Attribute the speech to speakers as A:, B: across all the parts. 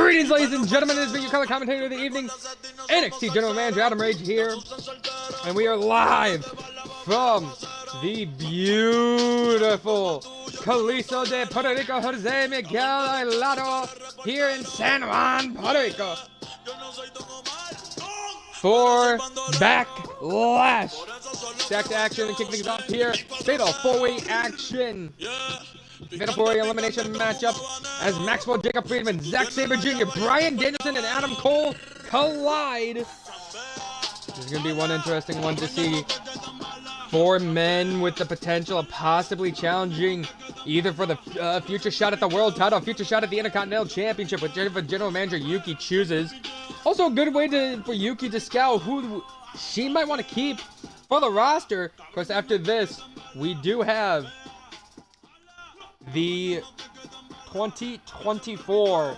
A: Greetings, ladies and gentlemen. This has been your color commentator of the evening, NXT General Manager Adam Rage here, and we are live from the beautiful Calizo de Puerto Rico, Jose Miguel Ailado, here in San Juan, Puerto Rico, for Backlash. Stacked action and kick things off here. Fatal four-way action. Fatal four-way elimination matchup as Maxwell Jacob Friedman, Zack Sabre Jr., Bryan Danielson, and Adam Cole collide. This is going to be one interesting one to see. Four men with the potential of possibly challenging either for the future shot at the world title, future shot at the Intercontinental Championship, whichever General Manager Yuki chooses. Also a good way for Yuki to scout who she might want to keep for the roster. Of course, after this, we do have the 2024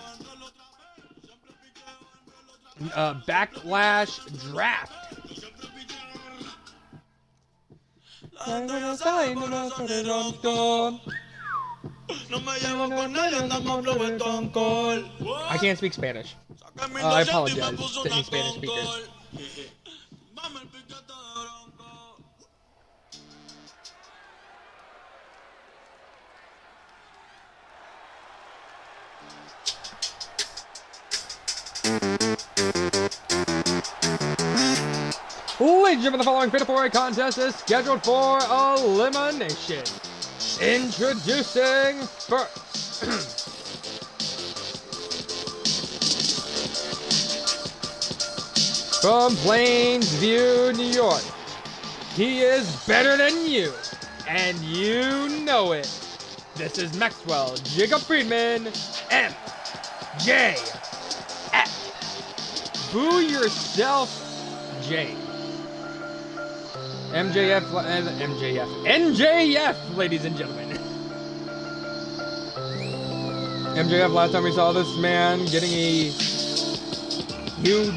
A: Backlash Draft. I can't speak Spanish. I apologize to any Spanish speakers. Ladies and gentlemen, the following Fatal 4-Way contest is scheduled for elimination. Introducing first. From Plainsview, New York. He is better than you, and you know it. This is Maxwell Jacob Friedman, MJF. Boo yourself, Jay. MJF, ladies and gentlemen. MJF, last time we saw this man getting a huge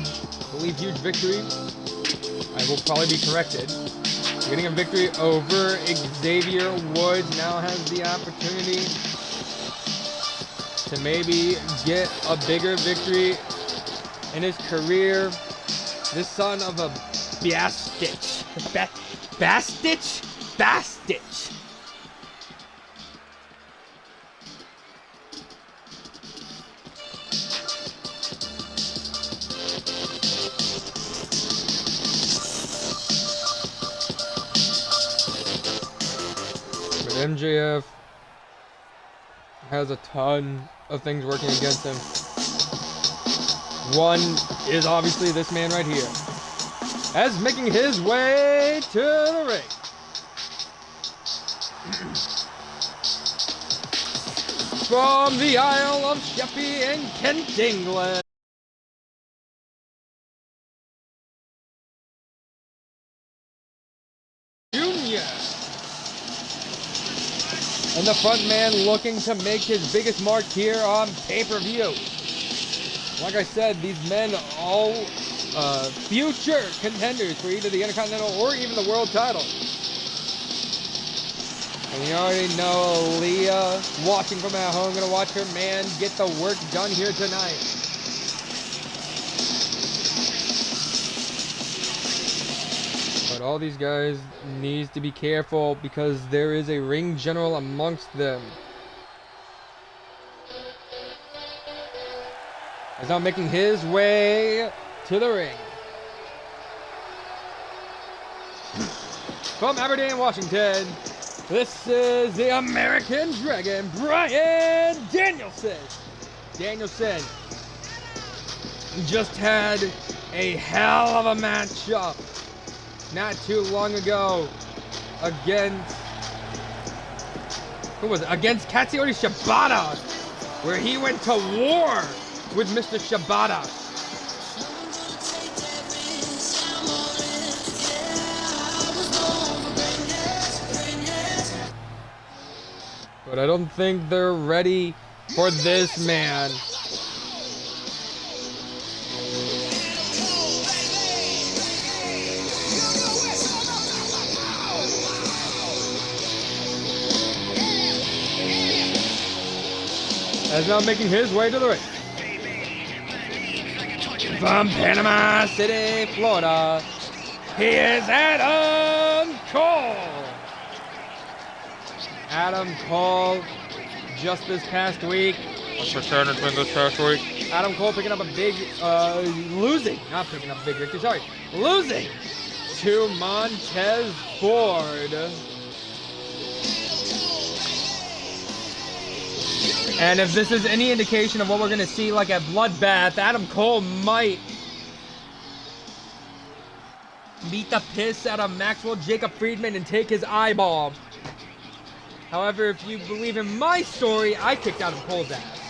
A: victory. I will probably be corrected. Getting a victory over Xavier Woods, now has the opportunity to maybe get a bigger victory in his career. This son of a Bastich. But MJF has a ton of things working against him. One is obviously this man right here, as making his way to the ring. From the Isle of Sheppey in Kent, England, Junior. And the front man looking to make his biggest mark here on pay-per-view. Like I said, these men all future contenders for either the Intercontinental or even the World title. And you already know Leah, watching from at home, gonna watch her man get the work done here tonight. But all these guys needs to be careful because there is a ring general amongst them. He's now making his way to the ring. From Aberdeen, Washington, this is the American Dragon, Bryan Danielson. Danielson just had a hell of a matchup not too long ago against, who was it? Against Katsuyori Shibata, where he went to war with Mr. Shibata. But I don't think they're ready for this man. As now making his way to the ring. from Panama City, Florida, he is Adam Cole. Adam Cole, just this past week.
B: What's percentage win this past week?
A: Adam Cole picking up a big, losing to Montez Ford. And if this is any indication of what we're going to see like a bloodbath, Adam Cole might beat the piss out of Maxwell Jacob Friedman and take his eyeball. However, if you believe in my story, I kicked Adam Cole's ass.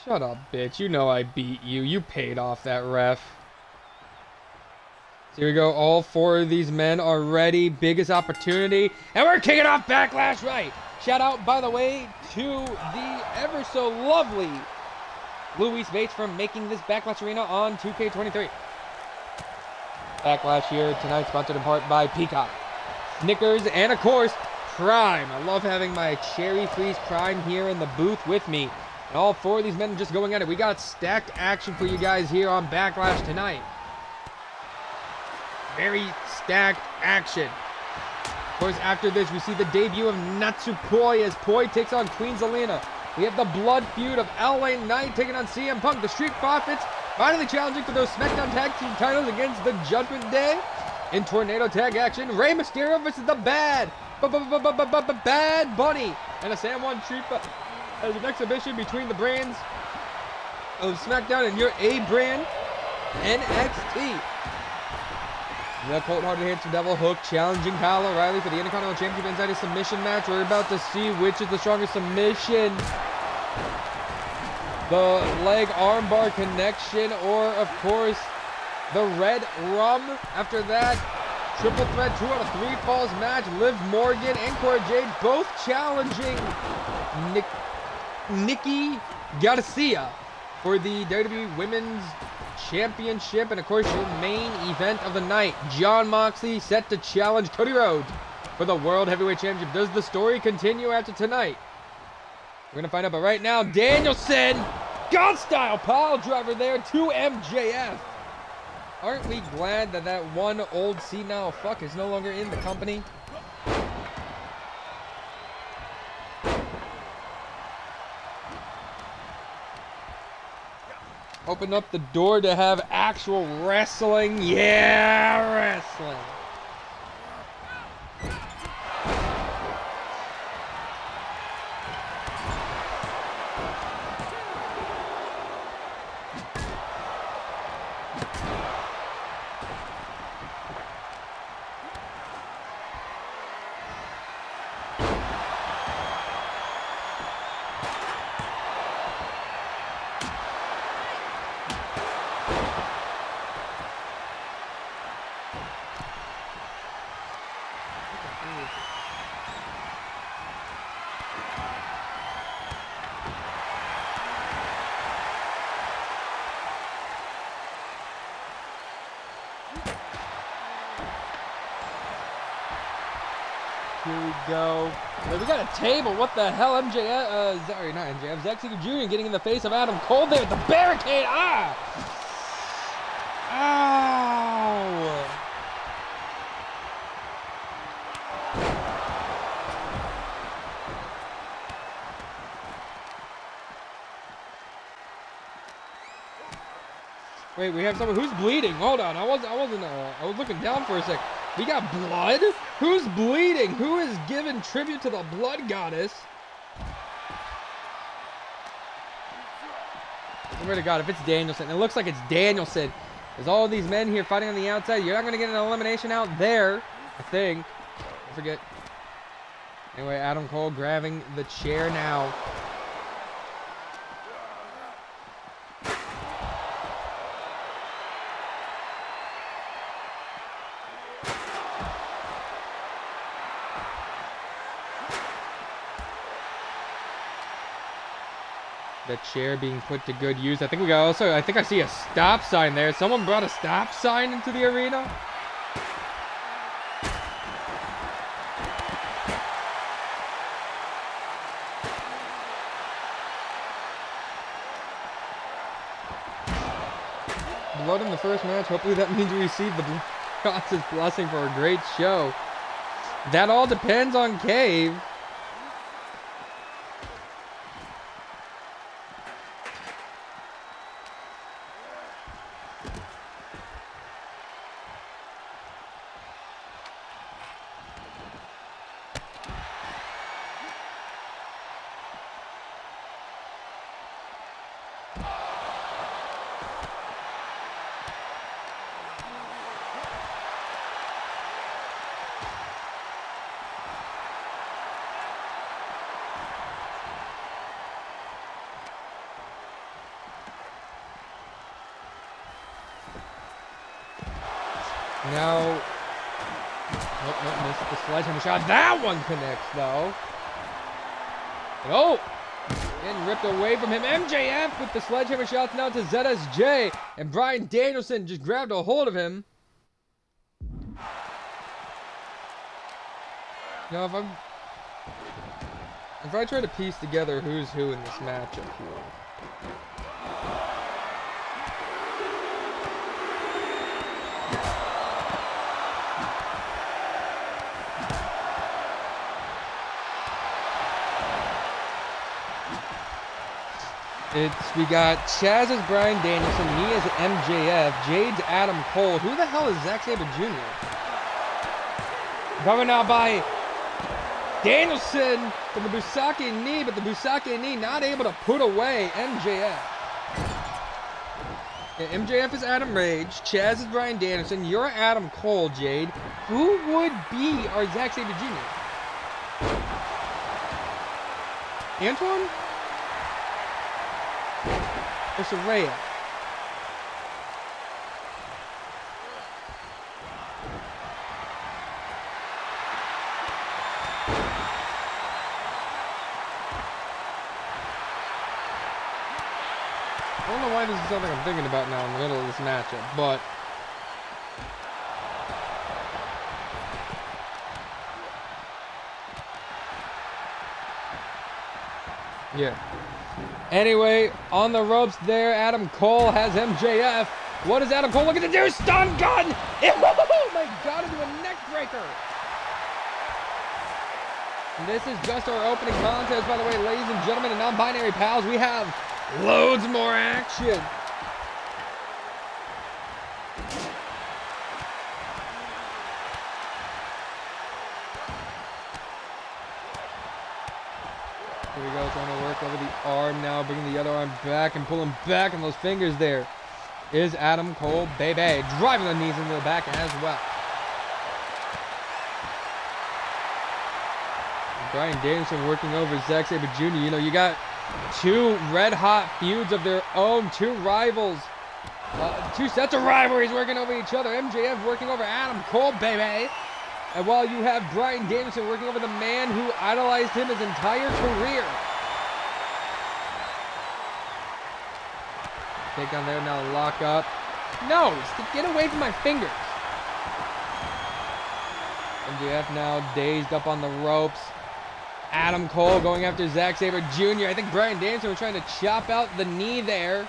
A: Shut up, bitch. You know I beat you. You paid off that ref. So here we go. All four of these men are ready. Biggest opportunity. And we're kicking off Backlash right. Shout out, by the way, to the ever so lovely Luis Bates for making this Backlash arena on 2K23. Backlash here tonight, sponsored in part by Peacock, Snickers, and of course, Prime. I love having my Cherry Freeze Prime here in the booth with me. And all four of these men are just going at it. We got stacked action for you guys here on Backlash tonight. Very stacked action. Of course, after this, we see the debut of Natsupoi as Poi takes on Queen Zelina. We have the blood feud of LA Knight taking on CM Punk. The Street Profits finally challenging for those SmackDown Tag Team titles against the Judgment Day. In Tornado Tag action, Rey Mysterio versus the Bad Bunny. And a San Juan Street as an exhibition between the brands of SmackDown and your A brand, NXT. The Cold Hearted Handsome Devil Hook challenging Kyle O'Reilly for the Intercontinental Championship inside a submission match. We're about to see which is the strongest submission. The leg armbar connection, or of course the Red Rum. After that, triple threat 2 out of 3 falls match. Liv Morgan and Cora Jade both challenging Nikki Garcia for the WWE Women's Championship. And of course, your main event of the night, Jon Moxley set to challenge Cody Rhodes for the World Heavyweight Championship. Does the story continue after tonight? We're gonna find out, but right now, Danielson, God style pile driver there to MJF. Aren't we glad that that one old senile fuck is no longer in the company? Open up the door to have actual wrestling. Yeah, wrestling. Here we go. Wait, we got a table. What the hell? MJF, sorry, not MJF. Zack Sabre Jr. getting in the face of Adam Cole there. The barricade. Ah! Ow! Wait, we have someone who's bleeding. Hold on. I was looking down for a sec. We got blood? Who's bleeding? Who is giving tribute to the blood goddess? I swear to God, if it's Danielson, it looks like it's Danielson. There's all these men here fighting on the outside. You're not going to get an elimination out there, I think. I forget. Anyway, Adam Cole grabbing the chair now. The chair being put to good use. I think we got also, I think I see a stop sign there. Someone brought a stop sign into the arena. Blood in the first match. Hopefully that means we receive the Gods' blessing for a great show. That all depends on Cave. Now, oh, missed the sledgehammer shot. That one connects, though. Oh, getting ripped away from him. MJF with the sledgehammer shots now to ZSJ. And Bryan Danielson just grabbed a hold of him. Now, if I try to piece together who's who in this matchup here. We got Chaz as Bryan Danielson, me as MJF, Jade's Adam Cole. Who the hell is Zack Sabre Jr.? Coming out by Danielson for the Busake knee, but the Busake knee not able to put away MJF. Yeah, MJF is Adam Rage, Chaz is Bryan Danielson, you're Adam Cole, Jade. Who would be our Zack Sabre Jr.? Antoine? Or Saraya? I don't know why this is something I'm thinking about now in the middle of this matchup, but yeah. Anyway, on the ropes there, Adam Cole has MJF. What is Adam Cole looking to do? Stun gun! Oh my God, into a neck breaker. And this is just our opening contest, by the way, ladies and gentlemen, and non-binary pals. We have loads more action. Here we go, trying to work over the arm now, bringing the other arm back and pulling back on those fingers there. Is Adam Cole, baby, driving the knees into the back as well. Bryan Danielson working over Zack Sabre Jr. You know, you got two red-hot feuds of their own, two rivals. Two sets of rivalries working over each other. MJF working over Adam Cole, baby. And while you have Bryan Danielson working over the man who idolized him his entire career. Take on there now, lock up. No, get away from my fingers. MJF now dazed up on the ropes. Adam Cole going after Zack Sabre Jr. I think Bryan Danielson was trying to chop out the knee there.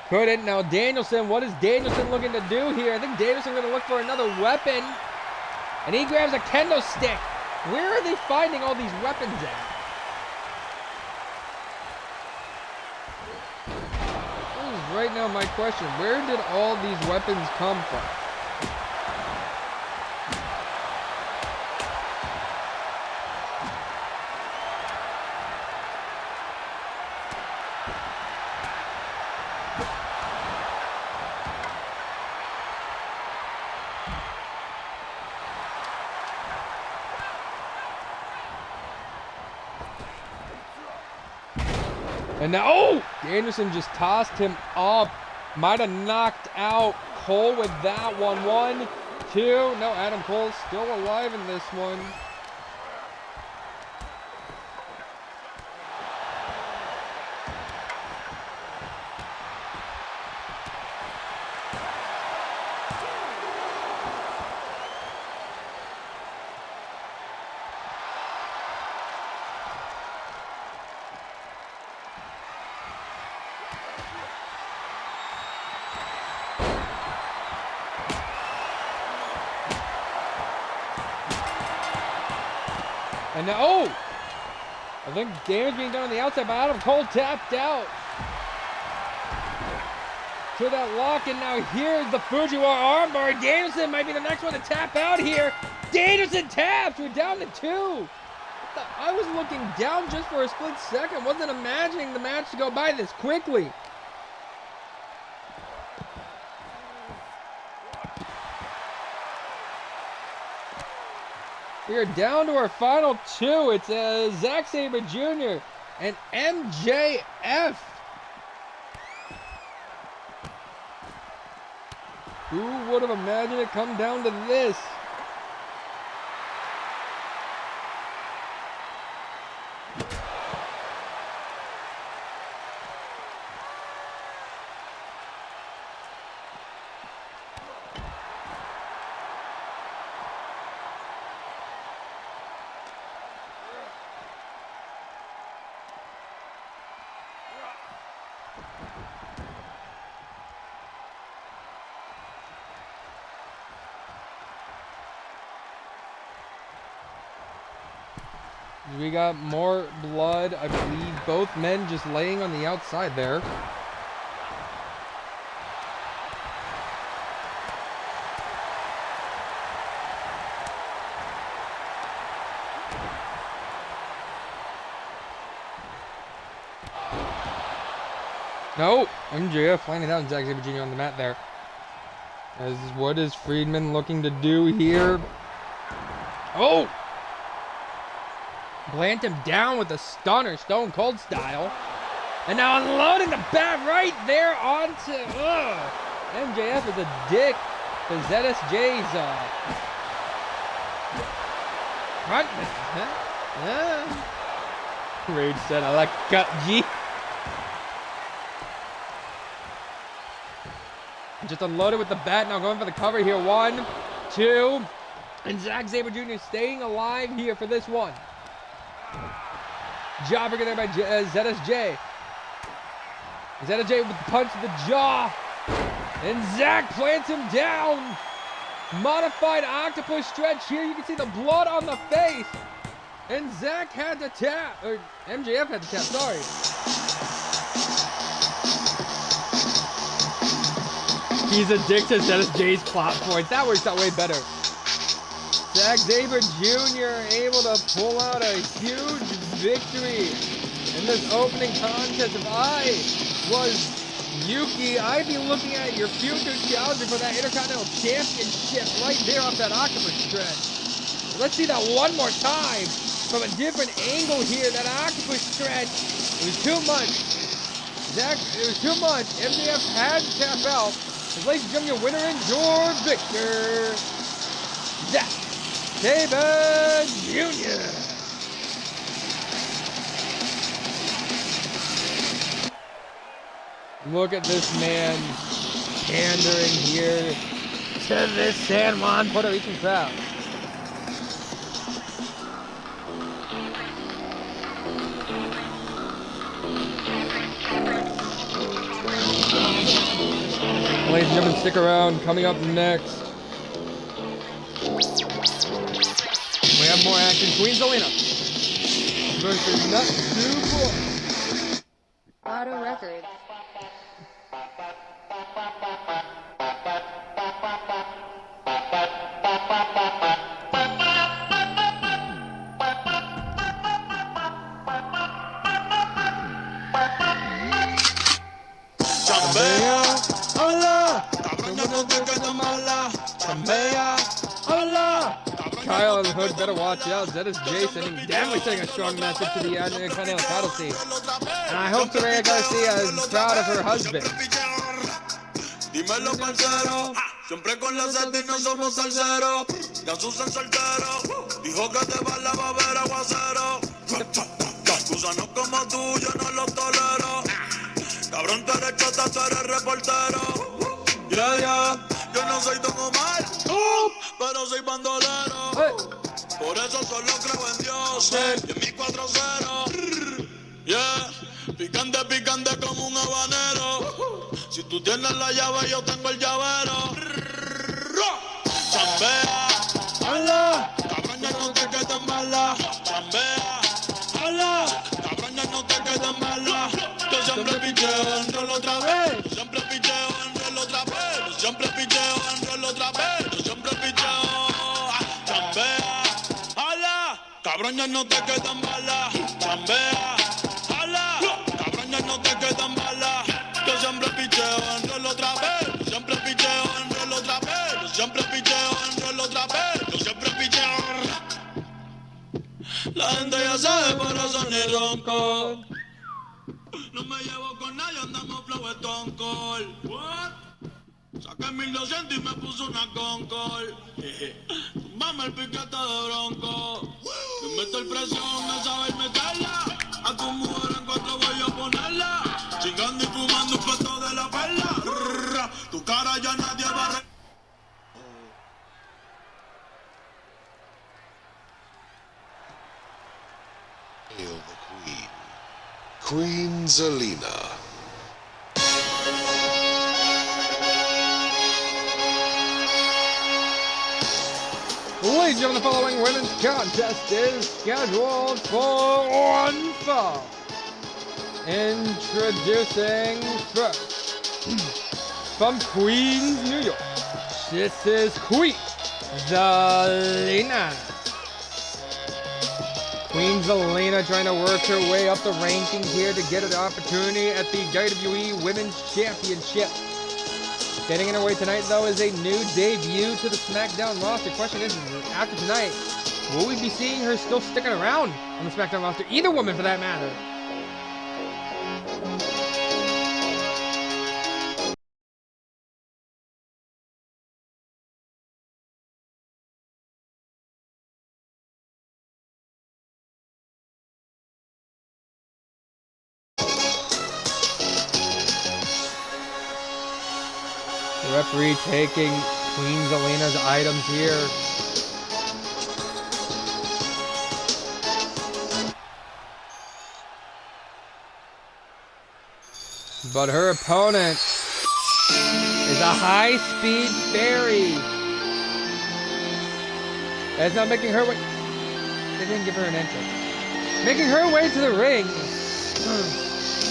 A: Couldn't. Now Danielson, what is Danielson looking to do here? I think Danielson going to look for another weapon. And he grabs a kendo stick. Where are they finding all these weapons at? This is right now my question. Where did all these weapons come from? And now, oh! Danielson just tossed him up. Might have knocked out Cole with that one. 1, 2. No, Adam Cole's still alive in this one. And now, oh! I think damage being done on the outside, but Adam Cole tapped out. To that lock, and now here's the Fujiwara armbar. Danielson might be the next one to tap out here. Danielson taps. We're down to 2. I was looking down just for a split second. Wasn't imagining the match to go by this quickly. We are down to our final 2. It's Zack Sabre Jr. and MJF. Who would have imagined it come down to this? We got more blood. I believe both men just laying on the outside there. No, MJF finding out Zack Sabre Jr. on the mat there. As what is Friedman looking to do here? Oh! Plant him down with a stunner, Stone Cold style. And now unloading the bat right there onto... MJF is a dick to ZSJ's front. Rage said, I like cut G. Just unloaded with the bat, now going for the cover here. 1, 2, and Zack Sabre Jr. staying alive here for this one. Jawbreaker there by ZSJ. ZSJ with the punch to the jaw. And Zack plants him down. Modified octopus stretch here. You can see the blood on the face. And Zack had to tap. Or MJF had to tap, sorry. He's addicted to ZSJ's plot points. That works out way better. Zack Sabre Jr. able to pull out a huge victory in this opening contest. If I was Yuki, I'd be looking at your future challenger for that Intercontinental Championship right there off that octopus stretch. Let's see that one more time from a different angle here. That octopus stretch, it was too much. Zack, it was too much. MJF had to tap out. Ladies and gentlemen, your winner and your victor, Zack Sabre Jr. Look at this man pandering here to this San Juan, Puerto Rican crowd. Ladies and gentlemen, stick around. Coming up next, we have more action. Queen Zelina versus Nut Super.
C: Auto record.
A: Kyle and Hood better watch out. ZSJ definitely sending a strong message to the Continental title scene. And I hope Soraya Garcia is proud of her husband.
D: Dímelo, parcero. Siempre con la sed y no somos salseros. Ya Susan soltero. Dijo que te va a beber aguacero. Gusanos como tú, yo no los tolero. Cabrón, tú eres chota, tú eres reportero. Yeah, yeah. Yo no soy Don Omar, pero soy bandolero. Por eso solo creo en Dios y en mi 4-0. Yeah, picante, picante como un habanero. Si tú tienes la llave, yo tengo el llavero. Chambea, hala. Cabrón, ya no te quedes mala. Chambea. picheo, enrolo otra vez. Yo siempre picheo, enrolo otra vez. Yo siempre picheo, enrolo otra vez. Yo siempre picheo, chambea, hala. Cabrón, ya no te quedan balas. Chambea, hala. Cabrón, ya no te quedan balas. Yo siempre picheo, enrolo otra vez. Yo siempre picheo, enrolo otra vez. Yo siempre picheo, enrolo otra vez. Yo siempre picheo. La gente ya sabe, por eso ni ronco. No me llevo con nadie, andamos flow Stone Cold. What? Saqué 1200 y me puso una Concord. Tumbame el piquete de bronco. Me meto el presión, me sabe meterla. A tu mujer en cuatro voy a ponerla. Chingando y fumando un peto de la perla. Tu cara ya nadie va a...
E: Hail the Queen. Queen Zelina.
A: Ladies and gentlemen, the following women's contest is scheduled for one fall. Introducing first, from Queens, New York, this is Queen Zelina. Queen Zelina trying to work her way up the rankings here to get an opportunity at the WWE Women's Championship. Getting in her way tonight, though, is a new debut to the SmackDown roster. Question is, after tonight, will we be seeing her still sticking around on the SmackDown roster? Either woman, for that matter. The referee taking Queen Zelina's items here. But her opponent is a high-speed fairy. That's not making her way. They didn't give her an entrance. Making her way to the ring.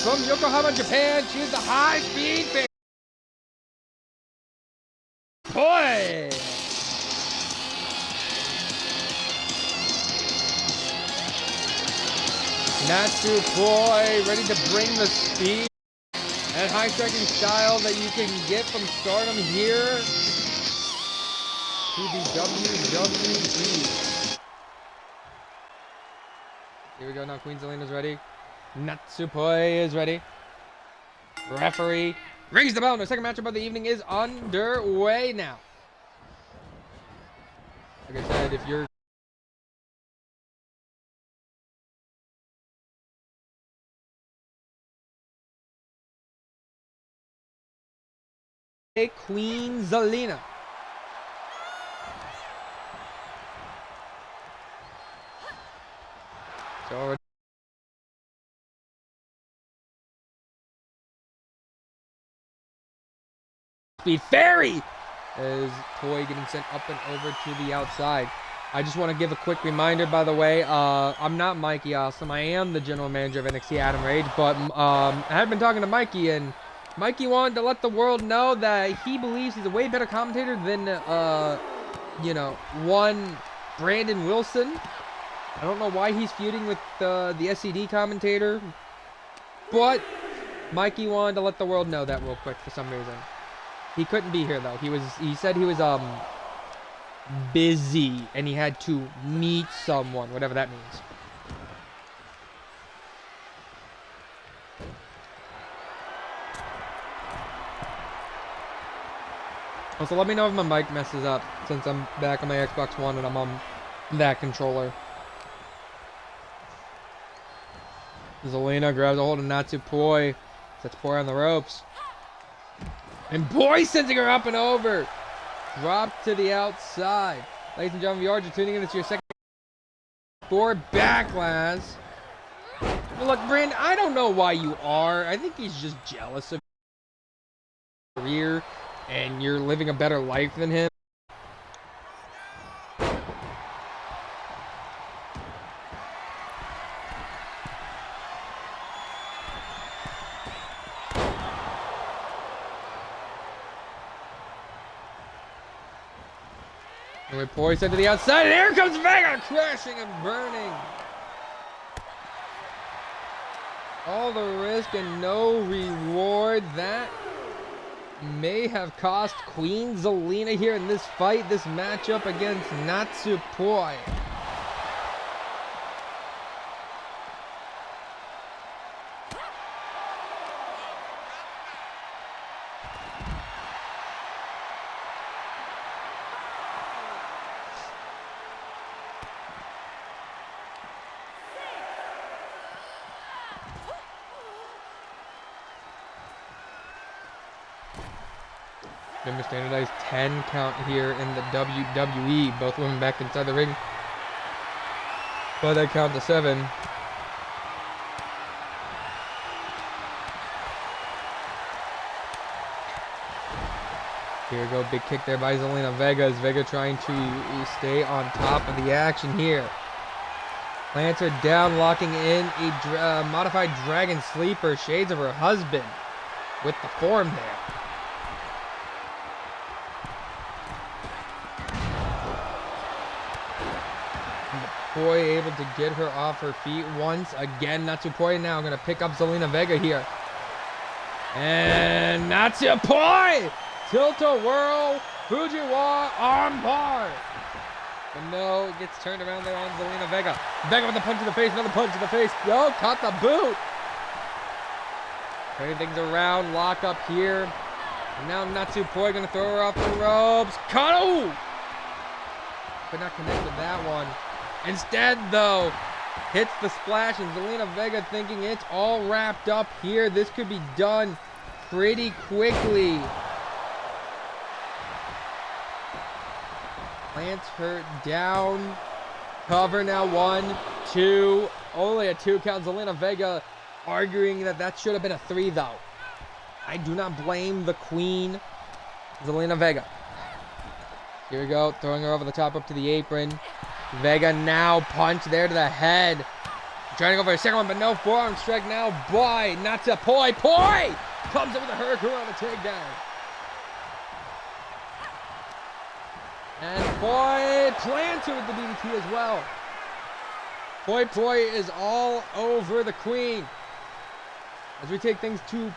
A: From Yokohama, Japan, she's the high-speed fairy. Boy! Natsu Boy, ready to bring the speed and high striking style that you can get from Stardom here to the WWE. Here we go now, Queen Zelina's ready. Natsupoi is ready. Referee rings the bell, and the second matchup of the evening is underway now. Like I said, if you're Queen Zelina. So Speed Fairy is Toy getting sent up and over to the outside. I just want to give a quick reminder, by the way, I'm not Mikey Awesome. I am the general manager of NXT Adam Rage, but I have been talking to Mikey, and Mikey wanted to let the world know that he believes he's a way better commentator than, one Brandon Wilson. I don't know why he's feuding with the SCD commentator, but Mikey wanted to let the world know that real quick for some reason. He couldn't be here though. He said he was busy and he had to meet someone, whatever that means. Also, let me know if my mic messes up since I'm back on my Xbox One and I'm on that controller. Zelina grabs a hold of Natsupoi, sets Poi on the ropes. And Poi sending her up and over. Drop to the outside. Ladies and gentlemen, viewers, you're tuning in. It's your second for Backlash. Well, look, Brandon, I don't know why you are. I think he's just jealous of your career and you're living a better life than him. Anyway, Poi sent to the outside, and here comes Vega, crashing and burning. All the risk and no reward. That may have cost Queen Zelina here in this fight, this matchup against Natsupoi. Remember, standardized 10 count here in the WWE. Both women back inside the ring. But that count to 7. Here we go, big kick there by Zelina Vega. As Vega trying to stay on top of the action here. Plants her down, locking in a modified dragon sleeper, shades of her husband, with the form there. Poi able to get her off her feet once again. Natsupoi now going to pick up Zelina Vega here. And Natsupoi! Tilt-a-whirl, Fujiwara armbar. And no, it gets turned around there on Zelina Vega. Vega with a punch in the face, another punch in the face. Yo, caught the boot. Turning things around, lock up here. And now Natsupoi going to throw her off the ropes. Kano! Could not connect with that one. Instead, though, hits the splash, and Zelina Vega thinking it's all wrapped up here. This could be done pretty quickly. Plants her down. Cover now, 1, 2. Only a 2 count. Zelina Vega arguing that should have been a 3, though. I do not blame the queen, Zelina Vega. Here we go, throwing her over the top up to the apron. Vega now punch there to the head. Trying to go for a second one, but no forearm strike now by Natsupoi. Poi comes in with a hurricane on the takedown. And Poi plants her with the DDT as well. Poi is all over the queen. As we take things to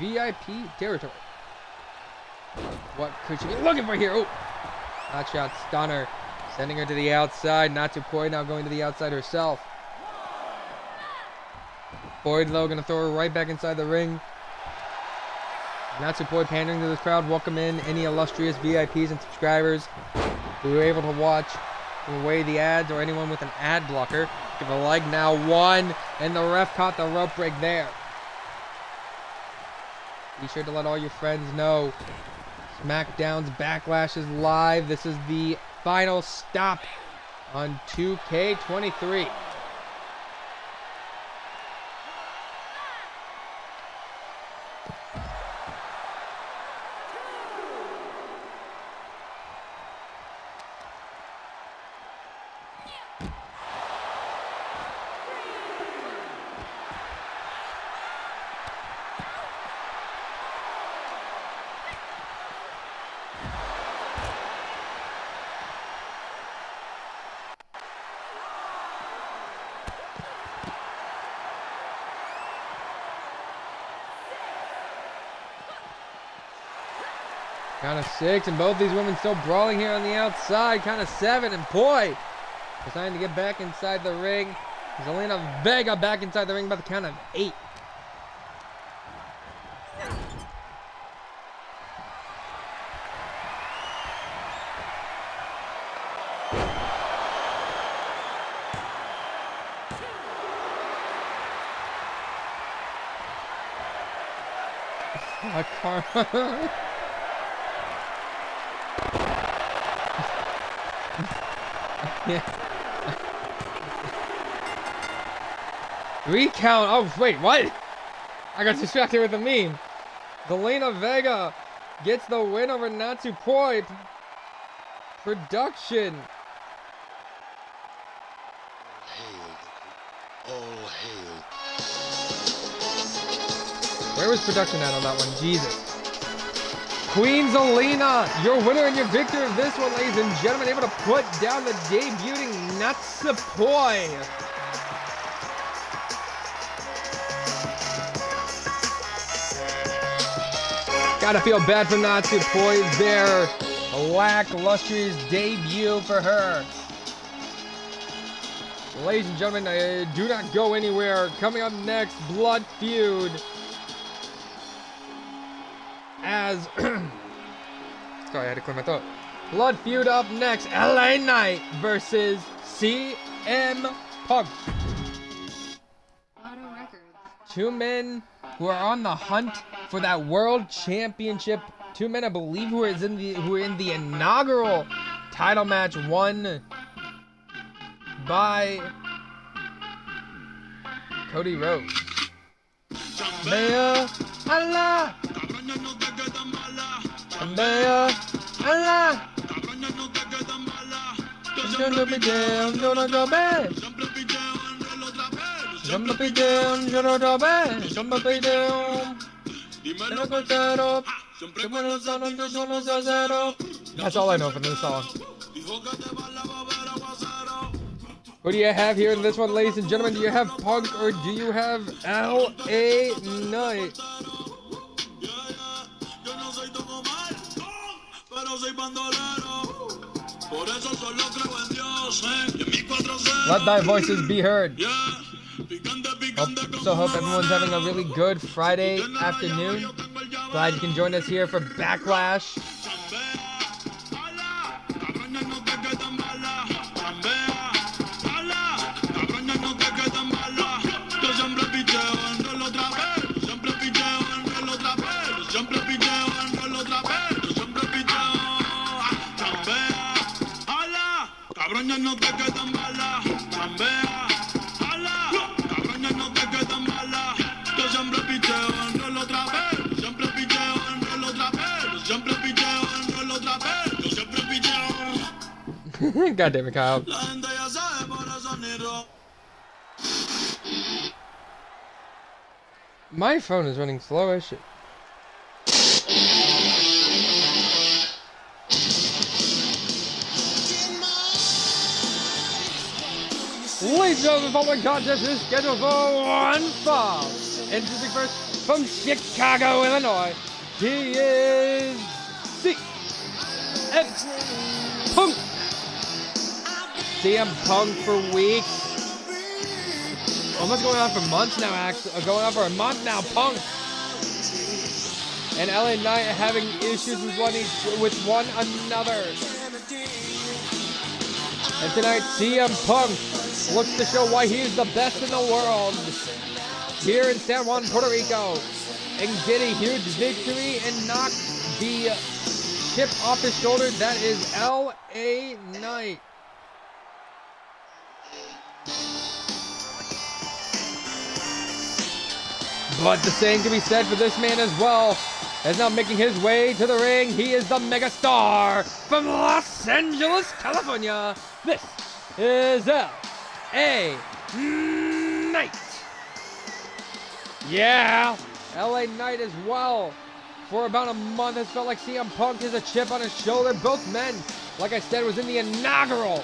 A: VIP territory. What could she be looking for here? Oh, hot shot stunner. Sending her to the outside. Natsupoi now going to the outside herself. Boyd, though, going to throw her right back inside the ring. Natsupoi pandering to the crowd. Welcome in any illustrious VIPs and subscribers who were able to watch away the ads, or anyone with an ad blocker. Give a like now. 1, and the ref caught the rope break there. Be sure to let all your friends know SmackDown's Backlash is live. This is the final stop on 2K23. Count of 6, and both these women still brawling here on the outside. Count of 7, and Poi deciding to get back inside the ring. Zelina Vega back inside the ring by the count of 8. Karma. Recount. Oh, wait, what? I got distracted with the meme. Zelina Vega gets the win over Natsupoi. Production.
E: All hail.
A: Where was production at on that one? Jesus. Queen Zelina, your winner and your victor of this one, ladies and gentlemen, able to put down the debuting Natsupoi. Gotta feel bad for Natsupoi there. A lackluster debut for her. Ladies and gentlemen, do not go anywhere. Coming up next, Blood Feud. As sorry, I had to clear my throat. Blood Feud up next. LA Knight versus CM Punk.
C: Auto Records.
A: Two men who are on the hunt for that world championship. Two men, I believe, who are in the inaugural title match won by Cody Rhodes. Mea Allah. Mea Allah. Gonna be down, gonna go back. Gonna be down, gonna go back. Gonna be down. That's all I know from this song. Who do you have here in this one, ladies and gentlemen? Do you have Punk or do you have LA Knight? Let thy voices be heard. Hope everyone's having a really good Friday afternoon. Glad you can join us here for Backlash. God damn it, Kyle. My phone is running slow as shit. Ladies and gentlemen, the following contest is scheduled for one fall. Introducing first from Chicago, Illinois, he is CM Punk. CM Punk for weeks. Almost going on for months now, actually. Going on for a month now, Punk. And LA Knight having issues with one another. And tonight, CM Punk looks to show why he is the best in the world. Here in San Juan, Puerto Rico. And get a huge victory and knock the chip off his shoulder. That is LA Knight. But the same can be said for this man as well. As now making his way to the ring, he is the megastar from Los Angeles, California. This is LA Knight. Yeah, LA Knight as well. For about a month, it felt like CM Punk has a chip on his shoulder. Both men, like I said, was in the inaugural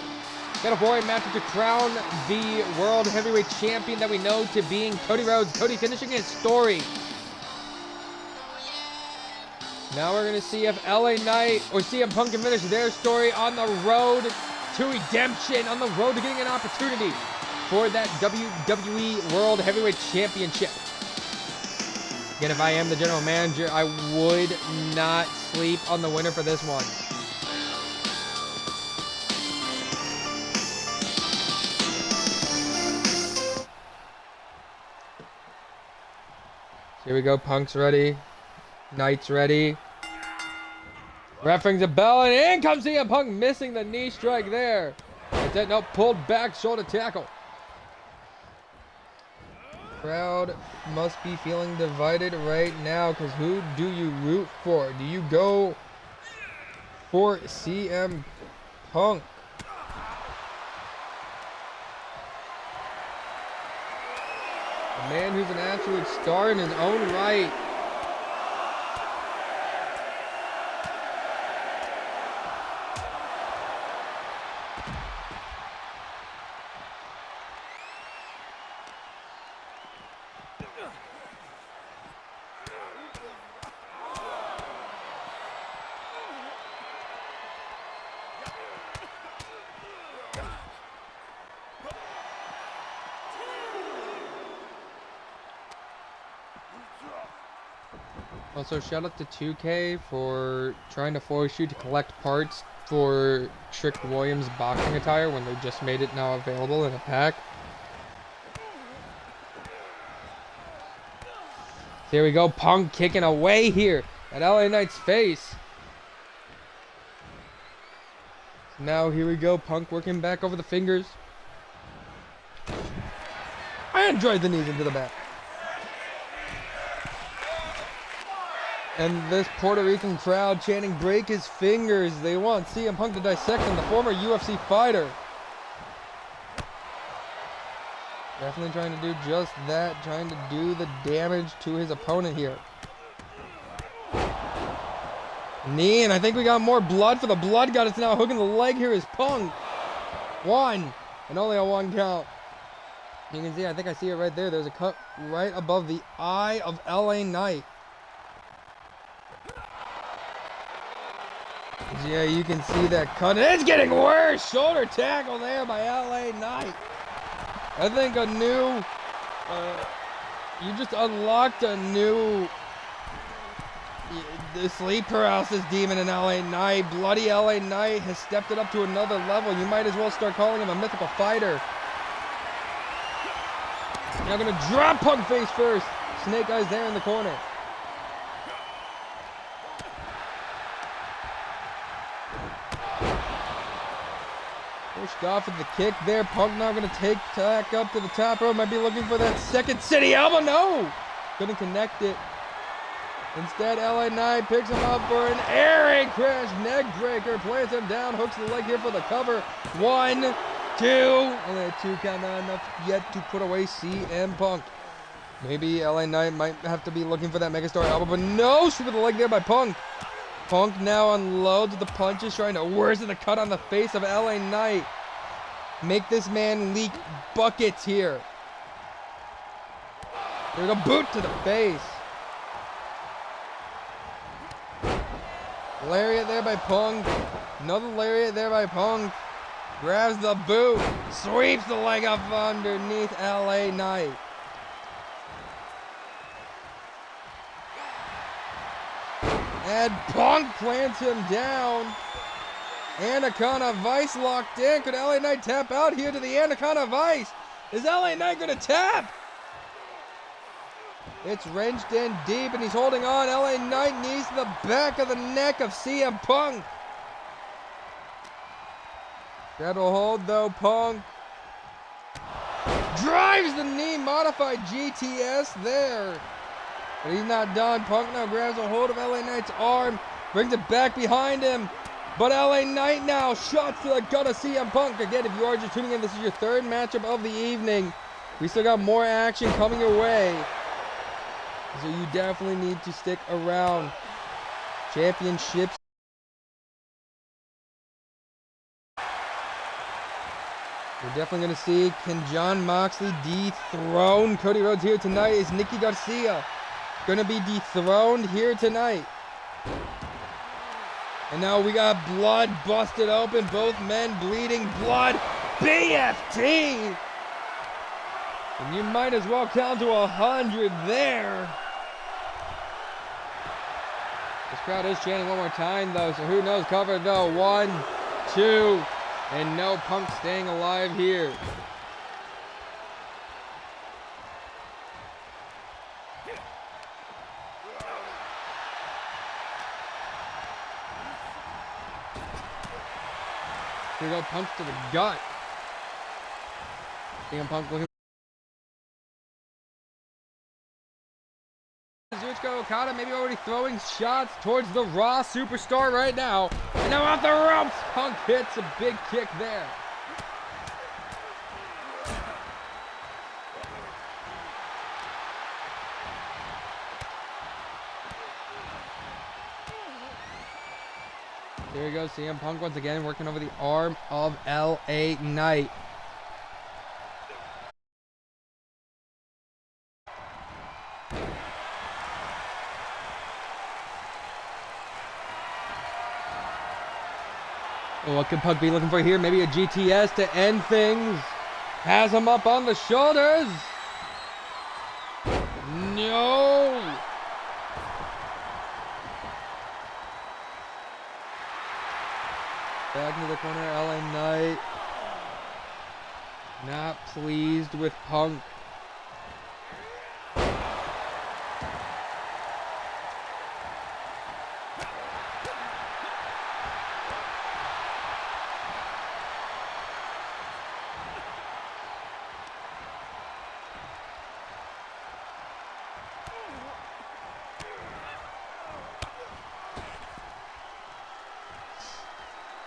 A: Fatal 4-Way match to crown the World Heavyweight Champion that we know to being Cody Rhodes. Cody finishing his story. Now we're going to see if LA Knight or CM Punk can finish their story on the road to redemption, on the road to getting an opportunity for that WWE World Heavyweight Championship. Again, if I am the general manager, I would not sleep on the winner for this one. Here we go, Punk's ready. Knight's ready. Ref rings a bell, and in comes CM Punk, missing the knee strike there. That's it, no, pulled back, shoulder tackle. Crowd must be feeling divided right now, because who do you root for? Do you go for CM Punk? A man who's an absolute star in his own right. Also, shout out to 2K for trying to force you to collect parts for Trick Williams boxing attire when they just made it now available in a pack. Here we go, Punk kicking away here at LA Knight's face. Now here we go, Punk working back over the fingers. And drive the knees into the back. And this Puerto Rican crowd chanting, break his fingers. They want CM Punk to dissect him, the former UFC fighter. Definitely trying to do just that, trying to do the damage to his opponent here. Knee, and I think we got more blood for the blood god. It's now hooking the leg here is Punk. One, and only a one count. You can see, I think I see it right there. There's a cut right above the eye of LA Knight. Yeah, you can see that cut. And it's getting worse. Shoulder tackle there by LA Knight. I think a new, you just unlocked a new, the sleep paralysis demon in LA Knight. Bloody LA Knight has stepped it up to another level. You might as well start calling him a mythical fighter. Now gonna drop Punk face first. Snake Eyes there in the corner. Pushed off with the kick there. Punk now going to take tack up to the top rope. Might be looking for that second city elbow. No! Couldn't connect it. Instead, LA Knight picks him up for an airing crash neck breaker. Plants him down. Hooks the leg here for the cover. 1, 2. Only a 2 count, not enough yet to put away CM Punk. Maybe LA Knight might have to be looking for that Megastar elbow. But no! Sweep of the leg there by Punk. Punk now unloads the punches, trying to worsen the cut on the face of LA Knight. Make this man leak buckets here. There's a boot to the face. Lariat there by Punk. Another lariat there by Punk. Grabs the boot. Sweeps the leg up underneath LA Knight. And Punk plants him down. Anaconda Vice locked in. Could LA Knight tap out here to the Anaconda Vice? Is LA Knight going to tap? It's wrenched in deep and he's holding on. LA Knight knees to the back of the neck of CM Punk. Grab a hold though, Punk. Drives the knee, modified GTS there. But he's not done. Punk now grabs a hold of LA Knight's arm, brings it back behind him. But LA Knight now shots to the gut of CM Punk. Again, if you are just tuning in, this is your third matchup of the evening. We still got more action coming your way. So you definitely need to stick around. Championships. We're definitely going to see, can Jon Moxley dethrone Cody Rhodes here tonight? Is Nikki Garcia going to be dethroned here tonight? And now we got blood busted open. Both men bleeding blood. BFT! And you might as well count to 100 there. This crowd is chanting one more time though, so who knows? Cover though. 1, 2, and no Punk staying alive here. Here we go, punch to the gut. CM Punk looking. Kazuchika Okada maybe already throwing shots towards the Raw superstar right now. And now off the ropes, Punk hits a big kick there. There we go, CM Punk once again working over the arm of LA Knight. Oh, what could Punk be looking for here? Maybe a GTS to end things. Has him up on the shoulders. No. Back into the corner, LA Knight. Not pleased with Punk.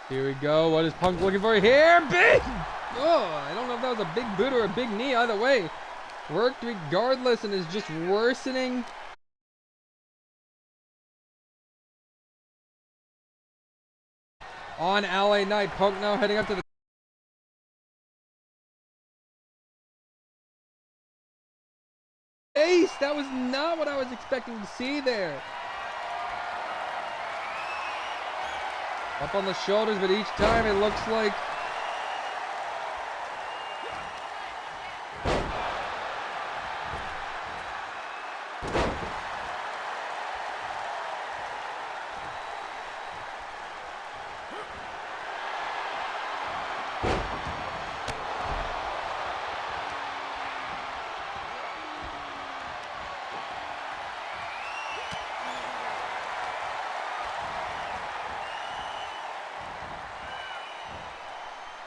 A: Here we go. What is Punk looking for here? Big! Oh, I don't know if that was a big boot or a big knee. Either way, worked regardless and is just worsening. On LA Knight. Punk now heading up to the face. That was not what I was expecting to see there. Up on the shoulders, but each time it looks like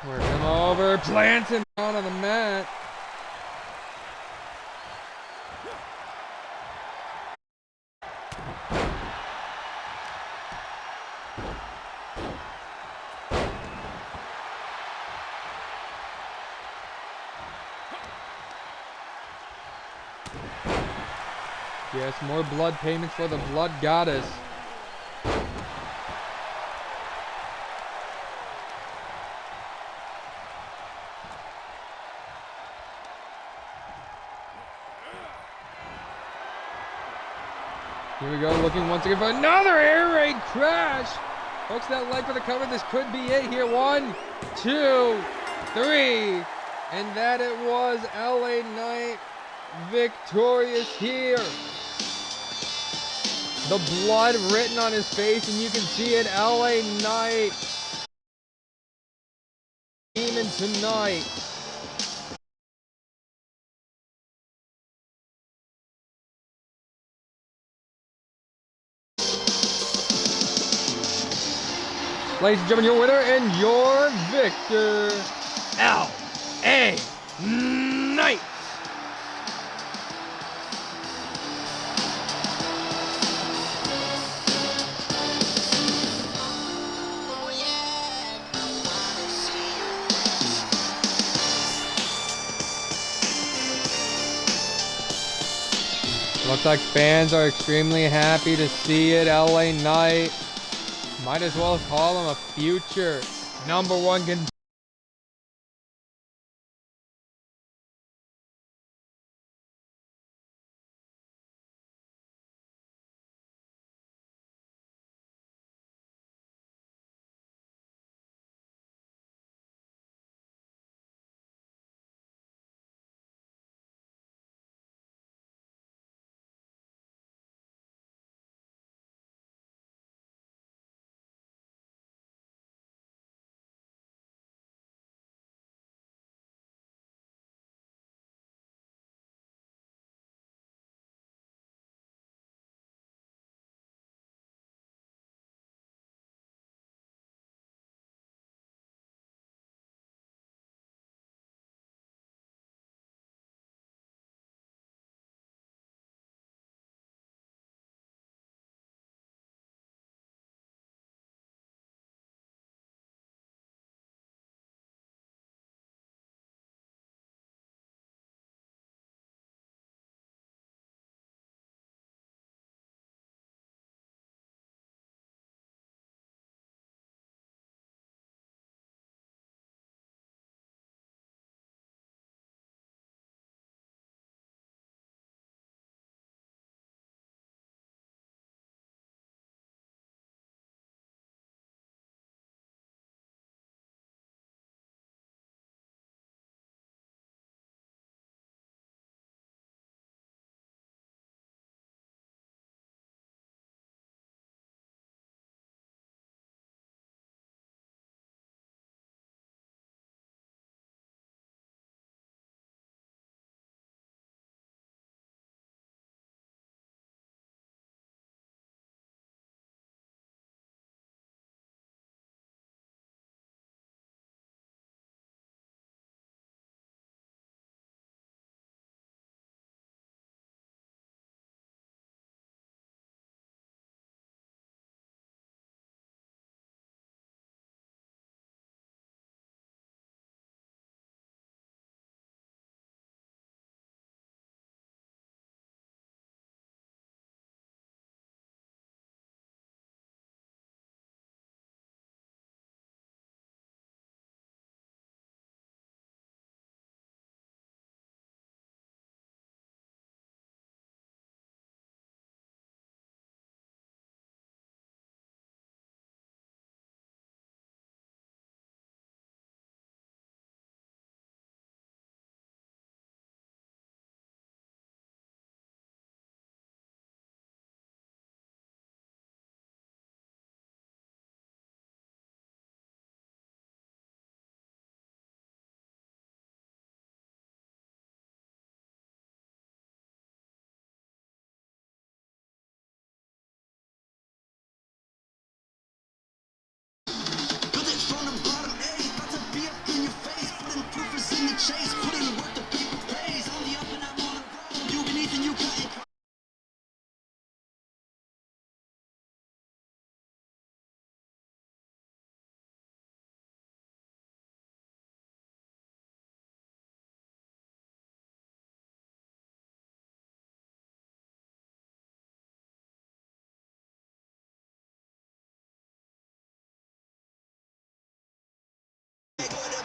A: work him over, plants him down on the mat. Yes, more blood payments for the Blood Goddess. Here we go, looking once again for another air raid crash. Hooks that leg for the cover. This could be it here. 1, 2, 3. And that it was LA Knight victorious here. The blood written on his face, and you can see it. LA Knight. Demon tonight. Ladies and gentlemen, your winner and your victor, LA Knight. Looks like fans are extremely happy to see it. LA Knight. Might as well call him a future #1 contender.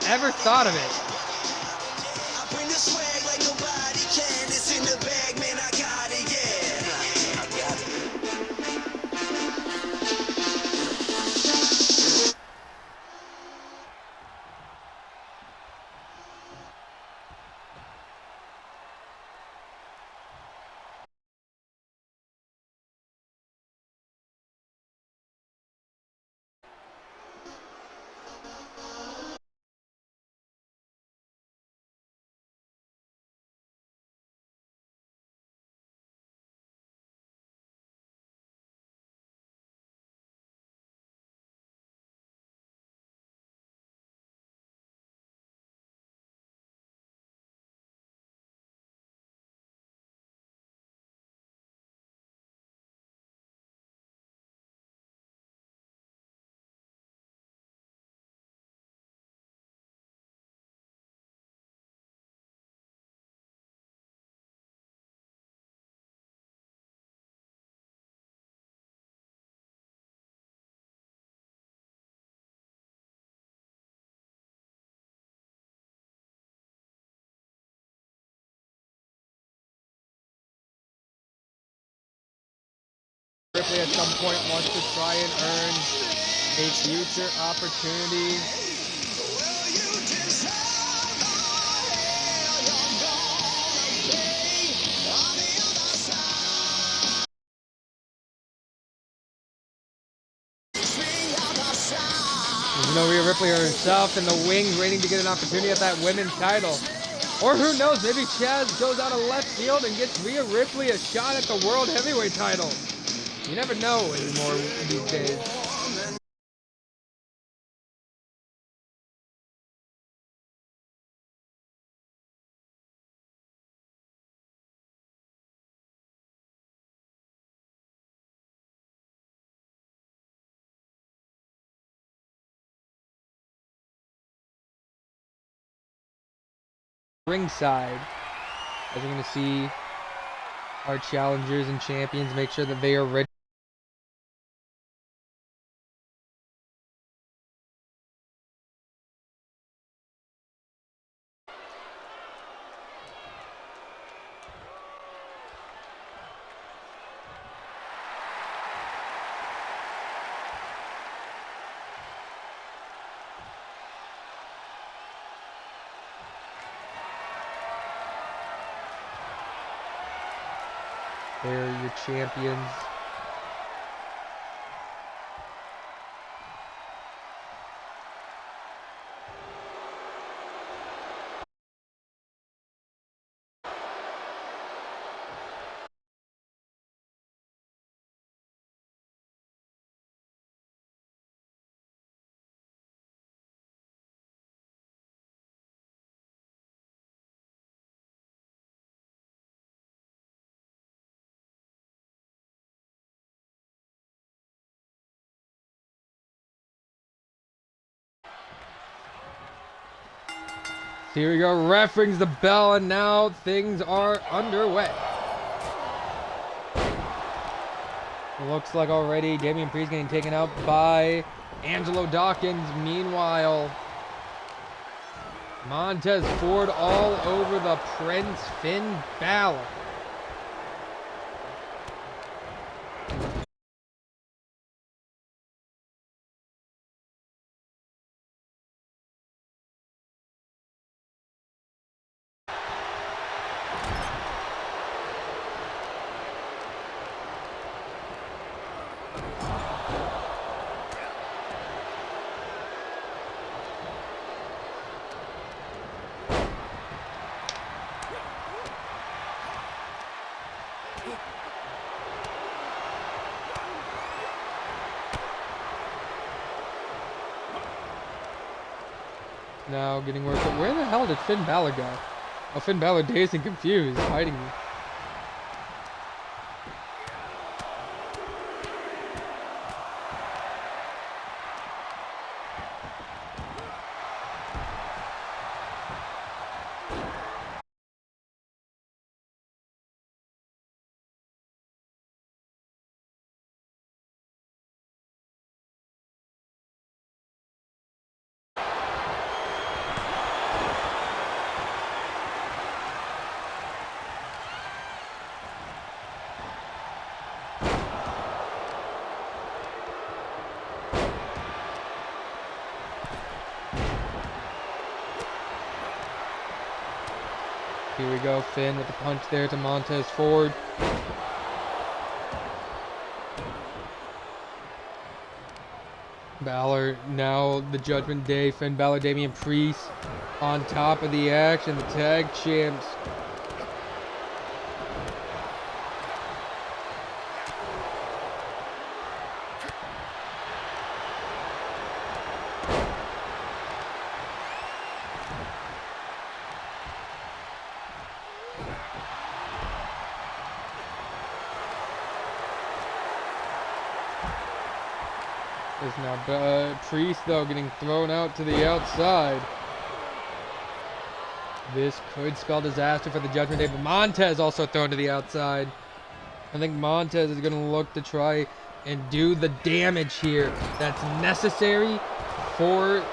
A: Ever thought of it? Ripley at some point wants to try and earn a future opportunity. There's no Rhea Ripley herself in the wings waiting to get an opportunity at that women's title. Or who knows, maybe Chaz goes out of left field and gets Rhea Ripley a shot at the World Heavyweight title. You never know anymore these days. Ringside, as we're going to see our challengers and champions make sure that they are ready. They're your champions. Here we go, ref rings the bell, and now things are underway. Looks like already Damian Priest getting taken out by Angelo Dawkins. Meanwhile, Montez Ford all over the Prince Finn Balor. Now getting worked up. Where the hell did Finn Balor go? Oh, Finn Balor dazed and confused, hiding. Here we go, Finn with the punch there to Montez Ford. Balor, now the Judgment Day, Finn Balor, Damian Priest on top of the action, the tag champs. Is now Priest though getting thrown out to the outside. This could spell disaster for the Judgment Day, but Montez also thrown to the outside. I think Montez is going to look to try and do the damage here that's necessary for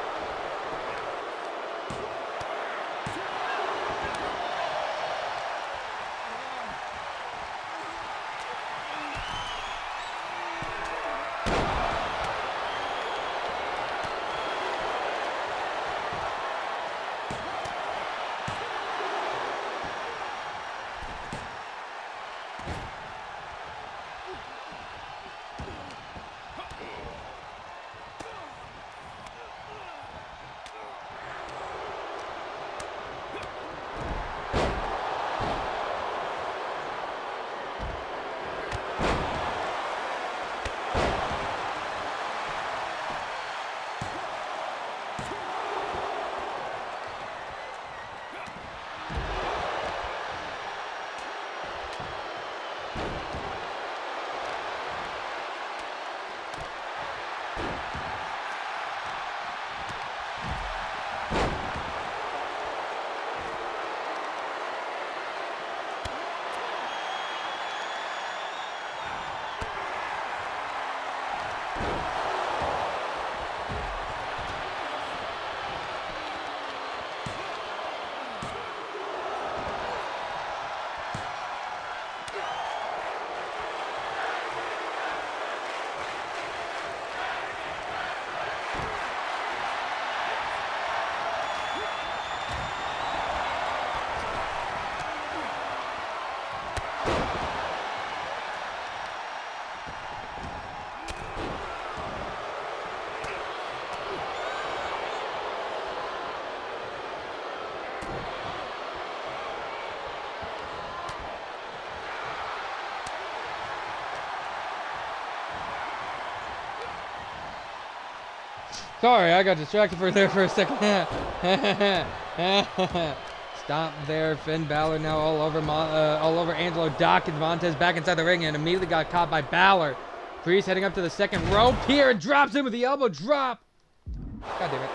A: Sorry, I got distracted for a second. Stop there, Finn Balor now all over Angelo Dawkins. Montez back inside the ring and immediately got caught by Balor. Priest heading up to the second rope here and drops in with the elbow drop. God damn it.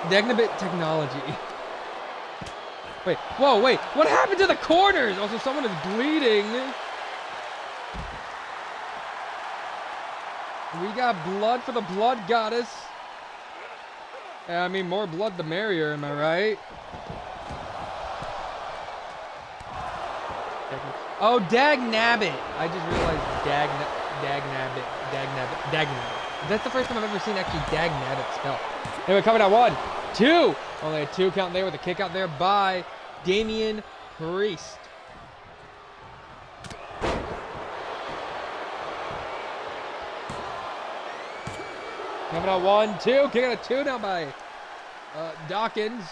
A: Dagnabit technology. Wait, whoa, wait, what happened to the corners? Also, someone is bleeding. We got blood for the blood goddess. Yeah, I mean, more blood the merrier, am I right? Oh, Dagnabbit. I just realized Dagnabbit. That's the first time I've ever seen actually Dagnabbit spelled. Anyway, coming out 1, 2. Only a 2 count there with a kick out there by Damian Priest. Coming out 1, 2. Kick out a 2 now by Dawkins.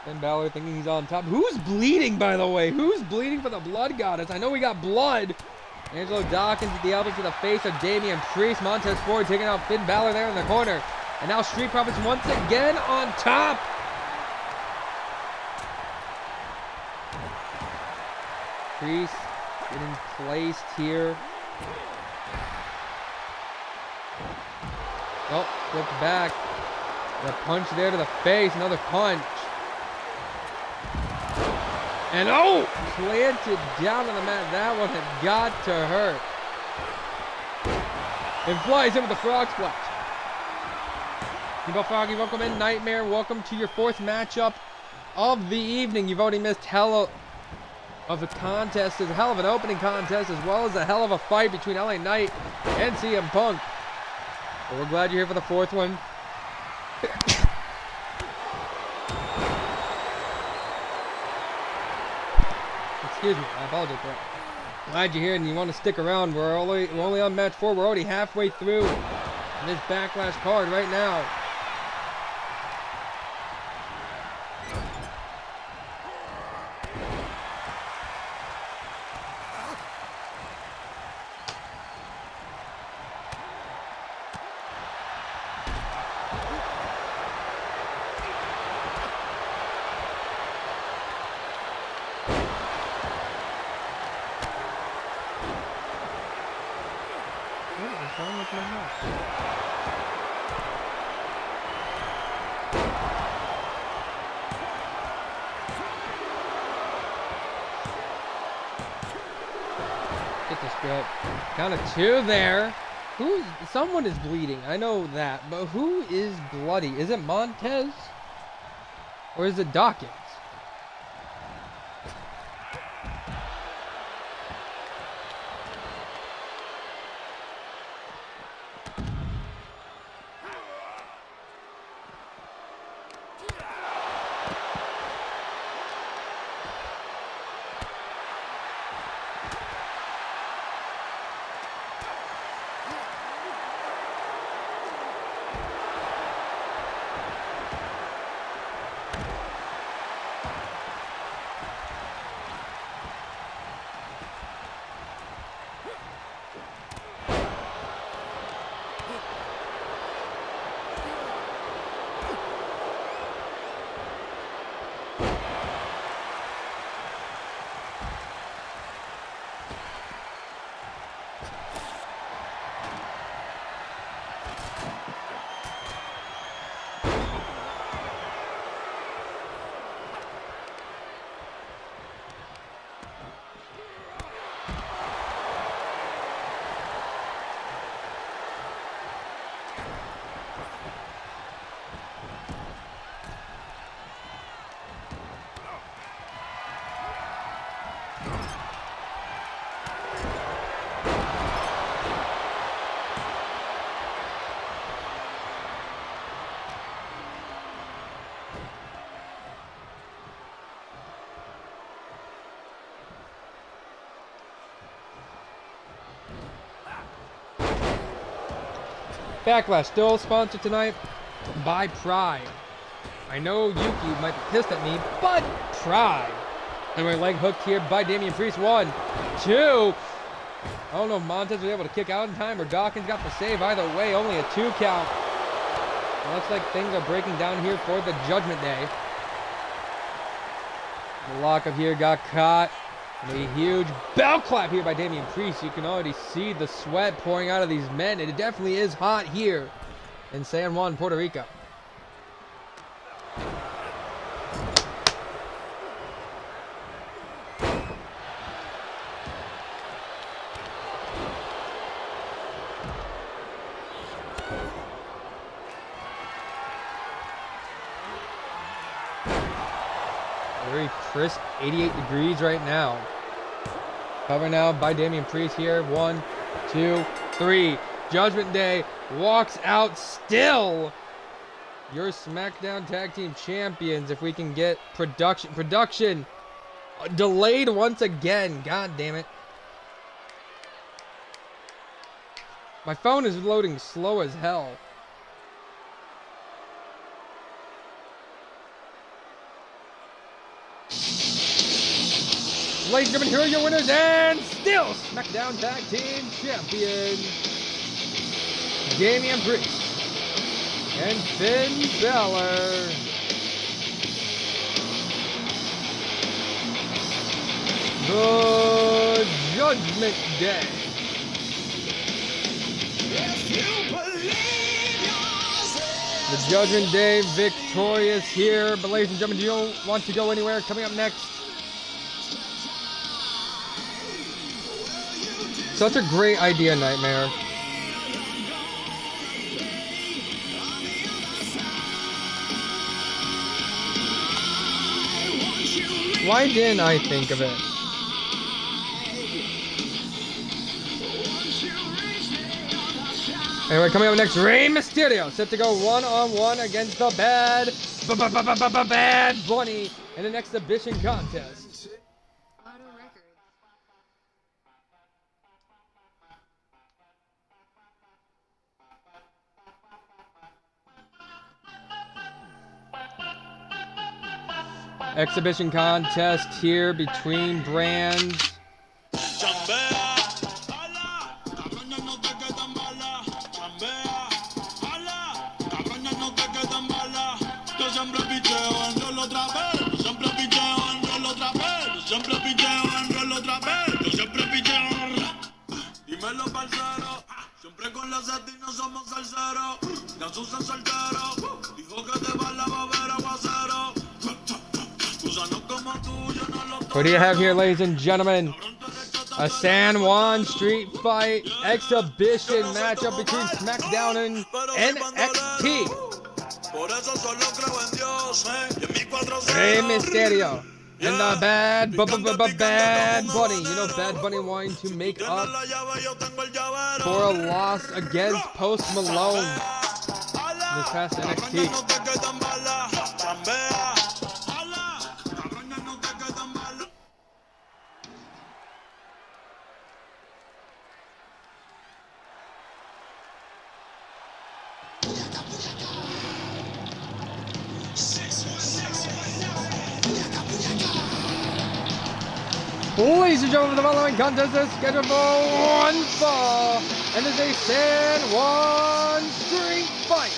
A: Finn Balor thinking he's on top. Who's bleeding, by the way? Who's bleeding for the blood goddess? I know we got blood. Angelo Dawkins with the elbow to the face of Damian Priest. Montez Ford taking out Finn Balor there in the corner. And now Street Profits once again on top. Priest getting placed here. Oh, flipped back. The punch there to the face. Another punch. And oh, planted down on the mat. That one had got to hurt. And flies in with the frog splash. Ebo Froggy, welcome in. Nightmare, welcome to your 4th matchup of the evening. You've already missed hell of a contest. There's a hell of an opening contest, as well as a hell of a fight between LA Knight and CM Punk. But we're glad you're here for the 4th one. Excuse me, I apologize for that. Glad you're here and you want to stick around. We're only on match 4. We're already halfway through this Backlash card right now. What's wrong with my house? Get this grip. Count of 2 there. Someone is bleeding. I know that. But who is bloody? Is it Montez? Or is it Dawkins? Backlash still sponsored tonight by Pride. I know Yuki might be pissed at me, but Pride. And my leg hooked here by Damian Priest. 1, 2. I don't know if Montez was able to kick out in time or Dawkins got the save. Either way, only a 2 count. It looks like things are breaking down here for the Judgment Day. The lockup here got caught. And a huge bell clap here by Damian Priest. You can already see the sweat pouring out of these men. It definitely is hot here in San Juan, Puerto Rico. Very crisp 88 degrees right now. Cover now by Damian Priest here. 1, 2, 3. Judgment Day walks out still. Your SmackDown Tag Team Champions. If we can get production delayed once again. God damn it. My phone is loading slow as hell. Ladies and gentlemen, here are your winners and still SmackDown Tag Team Champion, Damian Priest and Finn Balor. The Judgment Day. The Judgment Day victorious here. But ladies and gentlemen, do you want to go anywhere? Coming up next. Such a great idea, Nightmare. Why didn't I think of it? Anyway, coming up next, Rey Mysterio set to go one-on-one against the Bad Bunny in an exhibition contest.
C: Auto Records.
A: Exhibition contest here between brands.
D: Dímelo, parcero. Siempre con la sed y no somos salseros. Ya Susan soltero. Dijo que te va la babera aguacero. Gusanos como tú, yo no lo
A: What do you have here, ladies and gentlemen? A San Juan Street Fight exhibition matchup between SmackDown and NXT.
D: Por eso solo creo en Dios, y en mi 4-0.
A: Rey Mysterio and the Bad Bunny. You know, Bad Bunny wanting to make up for a loss against Post Malone this past NXT. Ladies and gentlemen, the following contest is scheduled for one fall, and is a San Juan Street Fight.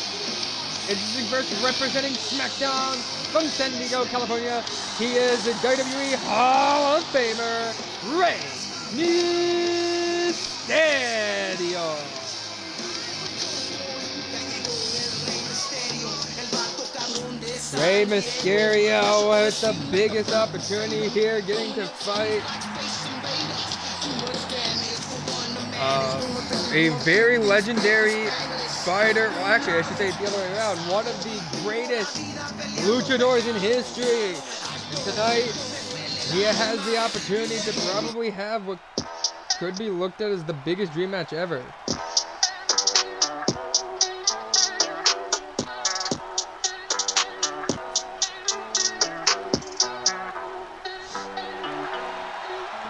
A: Introducing first, representing SmackDown from San Diego, California, he is the WWE Hall of Famer, Rey Mysterio. Rey Mysterio with the biggest opportunity here, getting to fight a very legendary fighter. Well, actually, I should say it the other way around. One of the greatest luchadors in history. And tonight, he has the opportunity to probably have what could be looked at as the biggest dream match ever.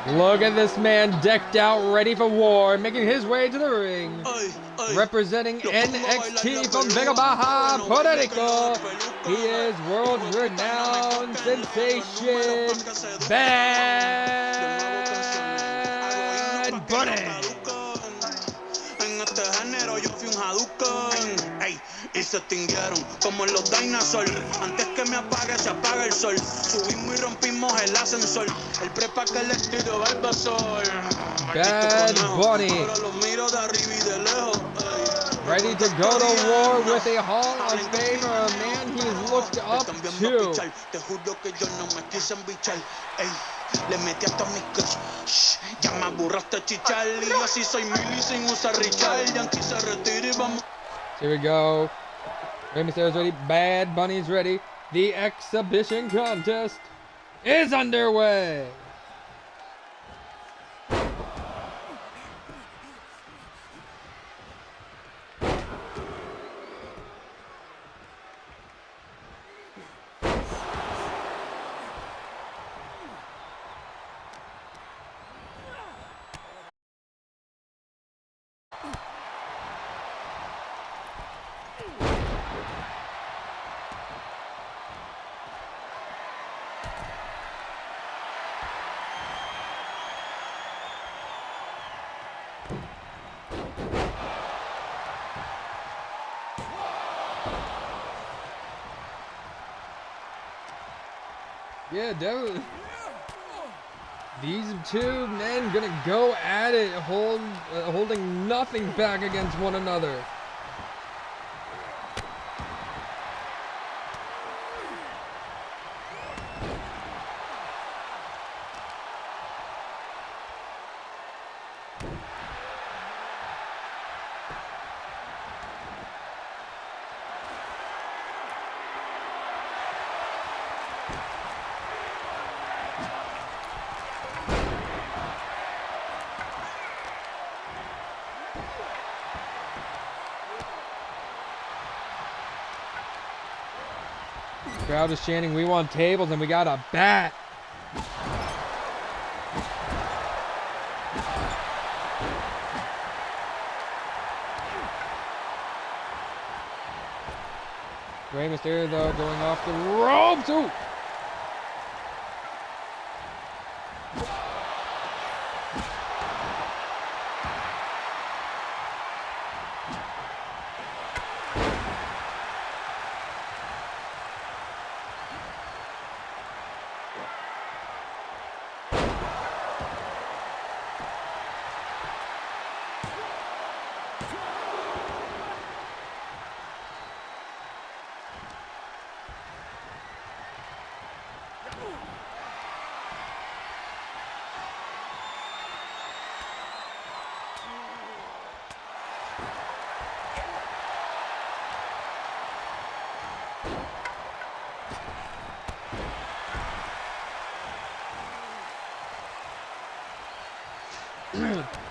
A: Look at this man decked out, ready for war, making his way to the ring. Representing NXT from Vega Baja, Puerto Rico, he is world-renowned sensation, Bad Bunny.
D: Y se extinguieron como los dinosaurs. Antes que me apague, se apaga el sol. Subimos y rompimos el ascensor. El prepa que le tiro Barbasol.
A: Bad Bunny.
D: Ahora los miro de arriba y de lejos.
A: Ready to go to war with a Hall of Famer, a man he's looked up to.
D: Te juro que yo no me quise embichar. Le metí hasta mi coche. Ya me aburraste chichar. Y yo así soy mili sin usar Richard. Yankee se retira y vamos.
A: Here we go. Rey Mysterio's ready. Bad Bunny's ready. The exhibition contest is underway. Yeah, These two men gonna go at it, holding nothing back against one another. Crowd is chanting, "We want tables," and we got a bat. Rey Mysterio, though, going off the ropes. Ooh.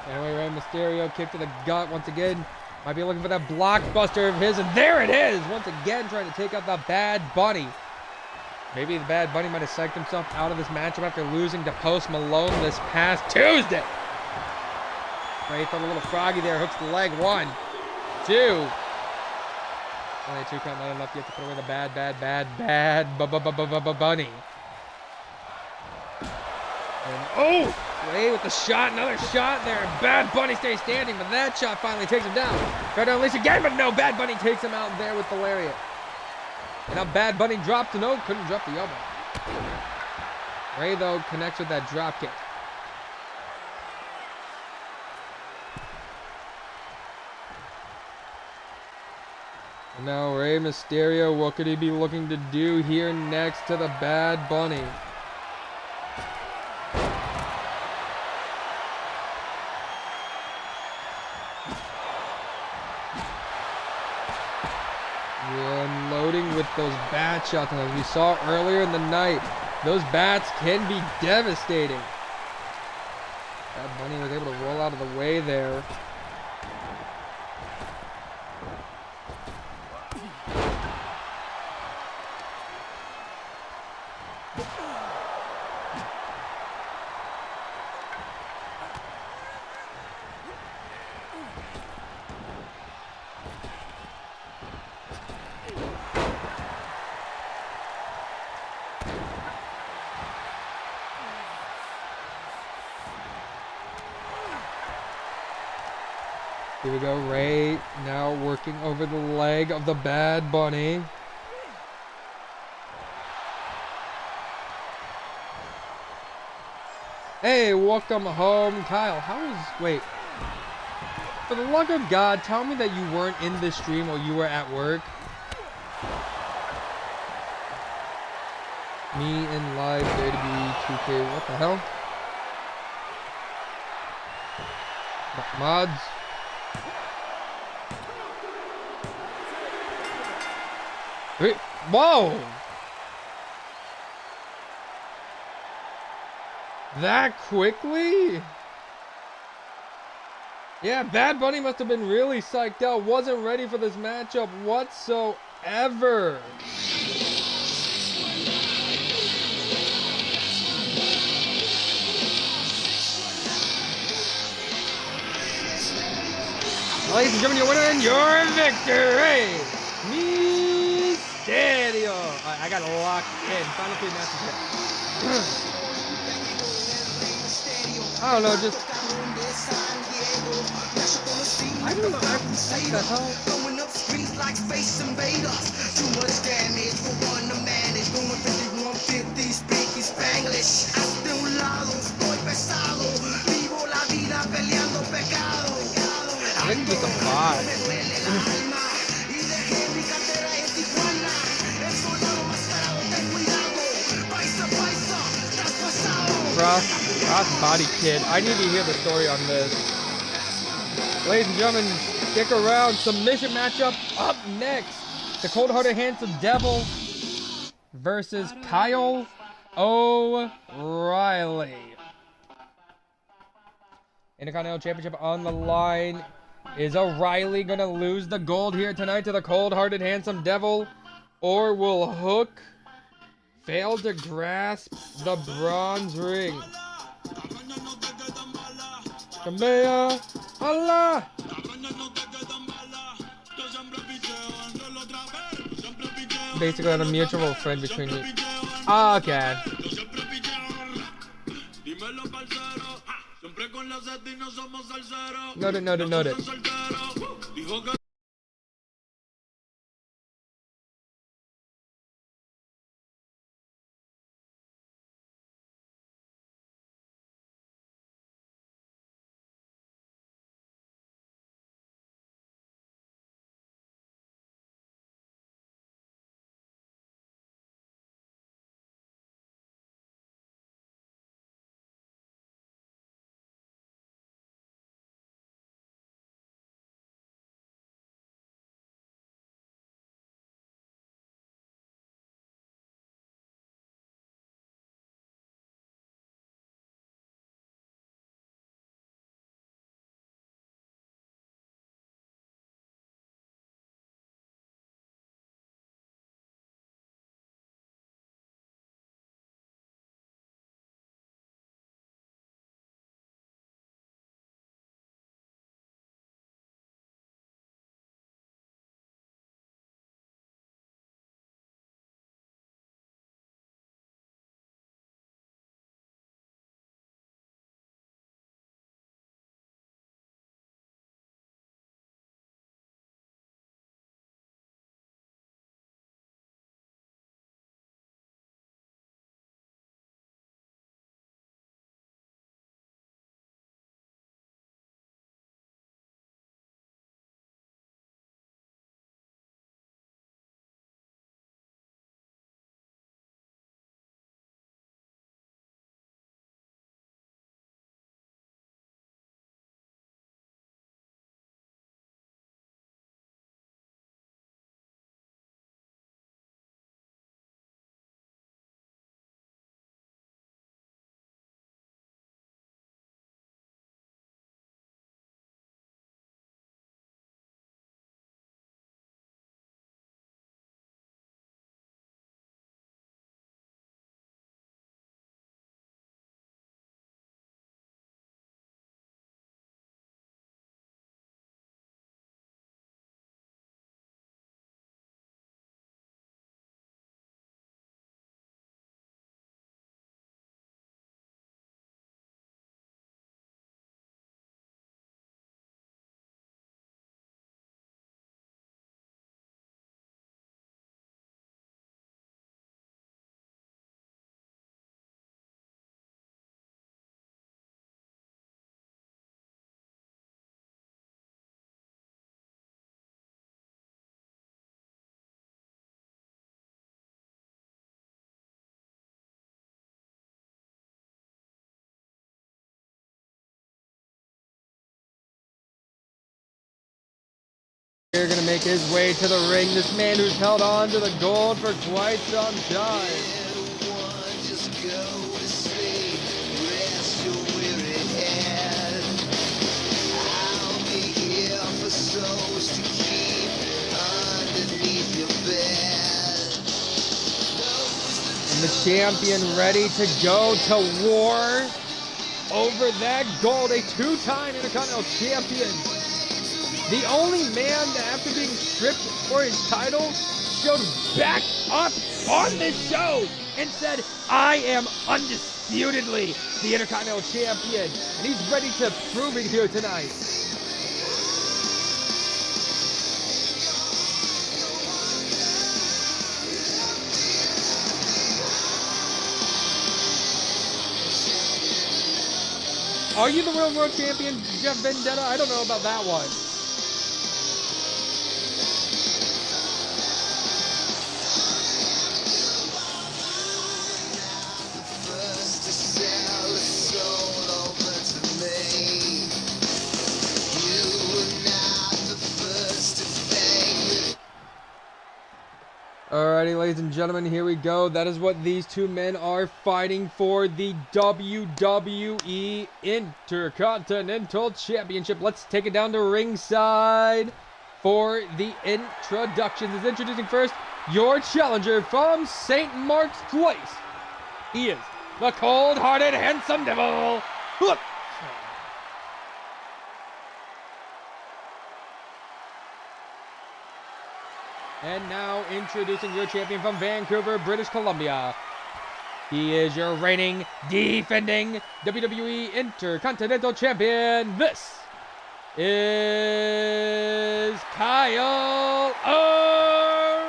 A: Anyway, Rey Mysterio kick to the gut once again. Might be looking for that blockbuster of his, and there it is! Once again, trying to take out the Bad Bunny. Maybe the Bad Bunny might have psyched himself out of this matchup after losing to Post Malone this past Tuesday. Rey felt a little froggy there, hooks the leg. 1, 2. Only a 2 count, not enough yet to put away the bad Bunny. And, oh! Rey with the shot, another shot there. Bad Bunny stays standing, but that shot finally takes him down. Try to unleash again, but no, Bad Bunny takes him out there with the lariat. And now Bad Bunny dropped, no, couldn't drop the elbow. Rey, though, connects with that drop kick. And now Rey Mysterio, what could he be looking to do here next to the Bad Bunny? Unloading with those bat shots, and as we saw earlier in the night, those bats can be devastating. Bad Bunny was able to roll out of the way there. Here we go, Rey now working over the leg of the Bad Bunny. Hey, welcome home, Kyle. Wait. For the love of God, tell me that you weren't in this stream while you were at work. Me in live, there to be 2K, what the hell? Mods. Whoa! That quickly? Yeah, Bad Bunny must have been really psyched out. Wasn't ready for this matchup whatsoever. Ladies and gentlemen, your winner and your victory, Mysterio. I got to lock in. Final 3 matches here. I don't know, just... I don't know, what the hell?
F: Throwing up streets like Space Invaders. Too much damage for one to manage. Going 5150, speaking Spanglish. I still lie on
A: just a bot. Cross body kid. I need to hear the story on this. Ladies and gentlemen, stick around. Submission matchup up next. The cold-hearted handsome devil versus Kyle O'Reilly. Intercontinental Championship on the line. Is O'Reilly gonna lose the gold here tonight to the cold-hearted handsome devil, or will Hook fail to grasp the bronze ring? Kamea Allah! Basically, on a mutual friend between you. Okay. Noted. Here gonna make his way to the ring. This man who's held on to the gold for quite some time. And the champion ready to go to war over that gold. A two-time Intercontinental Champion. The only man that, after being stripped for his title, showed back up on this show and said, I am undisputedly the Intercontinental Champion. And he's ready to prove it here tonight. Are you the real world champion, Jeff Vendetta? I don't know about that one. Alrighty, ladies and gentlemen, here we go. That is what these two men are fighting for, the WWE Intercontinental Championship. Let's take it down to ringside for the introductions. Is introducing first your challenger from St. Mark's Place. He is the cold-hearted, handsome devil. Look. And now introducing your champion from Vancouver, British Columbia. He is your reigning, defending WWE Intercontinental Champion. This is Kyle O'Reilly.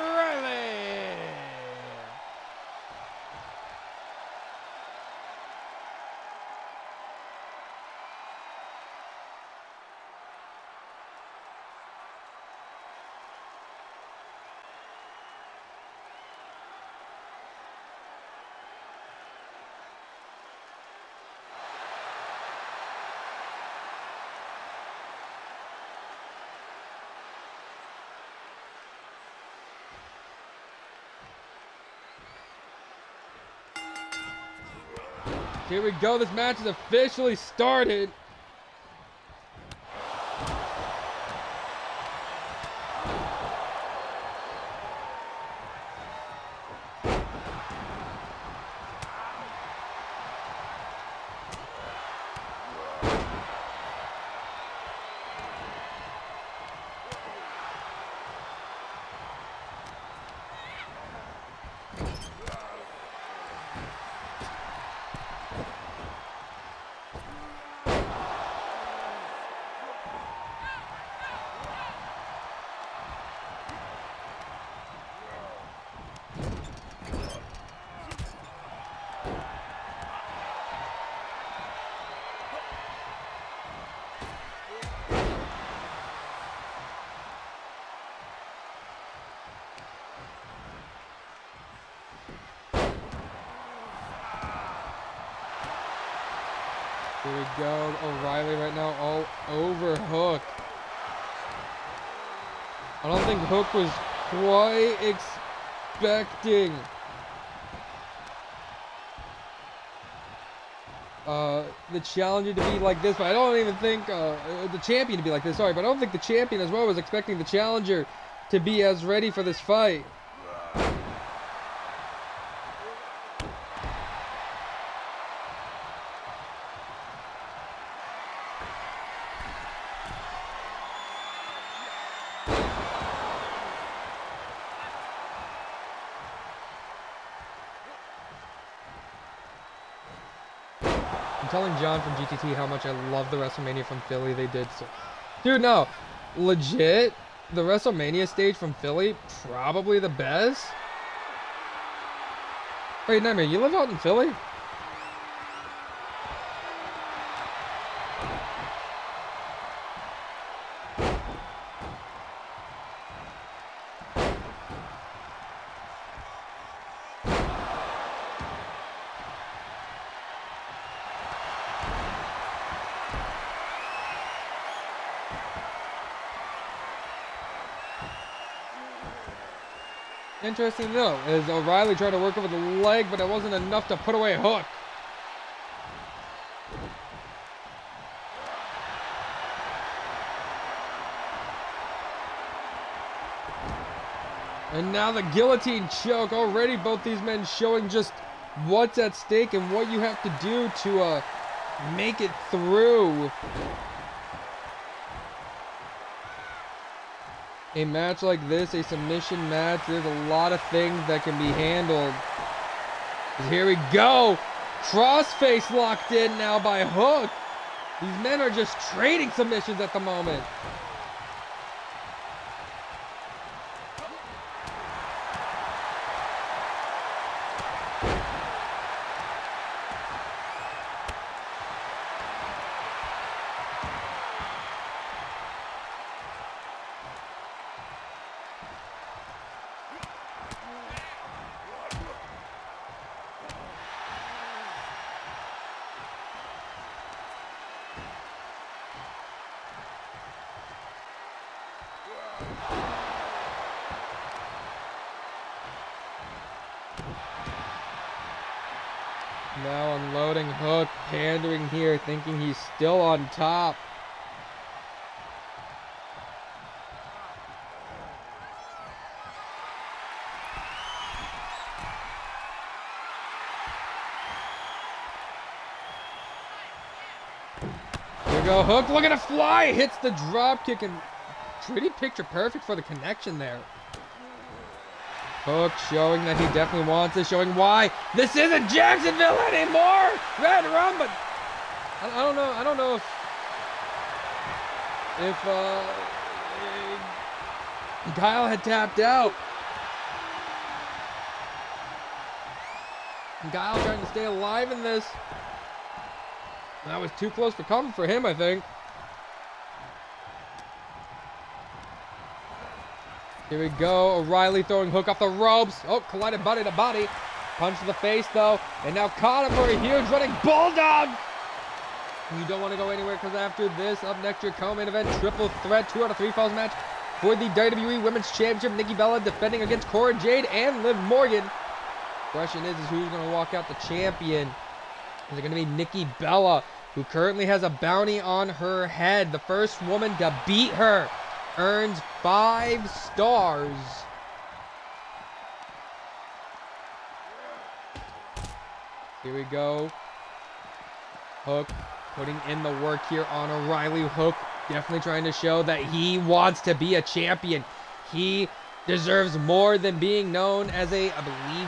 A: Here we go. This match is officially started. Here we go. O'Reilly right now all over Hook. I don't think Hook was quite expecting the challenger to be like this, but I don't even think the champion to be like this. Sorry, but I don't think the champion as well was expecting the challenger to be as ready for this fight. I'm telling John from GTT how much I love the WrestleMania from Philly. They did so. Dude, no. Legit, the WrestleMania stage from Philly, probably the best. Wait, Nightmare, you live out in Philly? Interesting though, as O'Reilly tried to work over the leg, but it wasn't enough to put away Hook. And now the guillotine choke. Already both these men showing just what's at stake and what you have to do to make it through a match like this, a submission match. There's a lot of things that can be handled. Here we go. Crossface locked in now by Hook. These men are just trading submissions at the moment. Now unloading Hook, pandering here, thinking he's still on top. Here we go, Hook looking to fly, hits the drop kick, and pretty picture perfect for the connection there. Hook showing that he definitely wants it, showing why this isn't Jacksonville anymore. Red Rum, but I don't know if Kyle had tapped out. And Kyle trying to stay alive in this. That was too close for comfort for him, I think. Here we go. O'Reilly throwing Hook off the ropes. Oh, collided body to body. Punch to the face, though. And now caught him for a huge running bulldog. You don't want to go anywhere because after this, up next, your co-main event triple threat 2 out of 3 falls match for the WWE Women's Championship. Nikki Bella defending against Cora Jade and Liv Morgan. Question is who's going to walk out the champion? Is it going to be Nikki Bella, who currently has a bounty on her head? The first woman to beat her earns 5 stars. Here we go. Hook putting in the work here on O'Reilly. Hook definitely trying to show that he wants to be a champion. He deserves more than being known as a, I believe,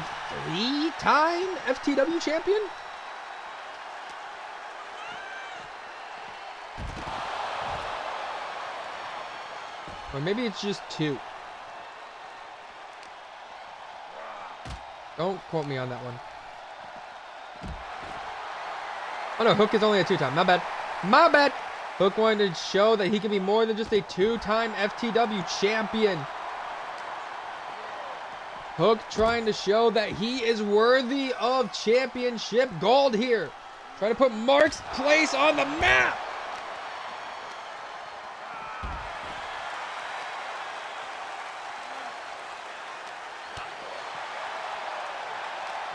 A: 3-time FTW champion. Or maybe it's just 2. Don't quote me on that one. Oh no, Hook is only a 2-time. My bad. My bad. Hook wanted to show that he can be more than just a 2-time FTW champion. Hook trying to show that he is worthy of championship gold here. Trying to put Mark's place on the map.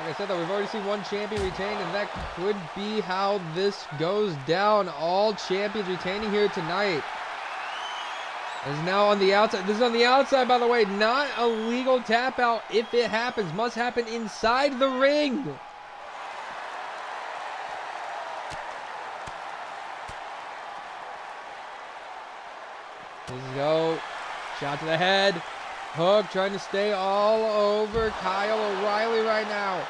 A: Like I said, though, we've already seen one champion retained, and that could be how this goes down. All champions retaining here tonight. Is now on the outside. This is on the outside, by the way. Not a legal tap out if it happens. Must happen inside the ring. Let's go. Shot to the head. Hook trying to stay all over Kyle O'Reilly right now.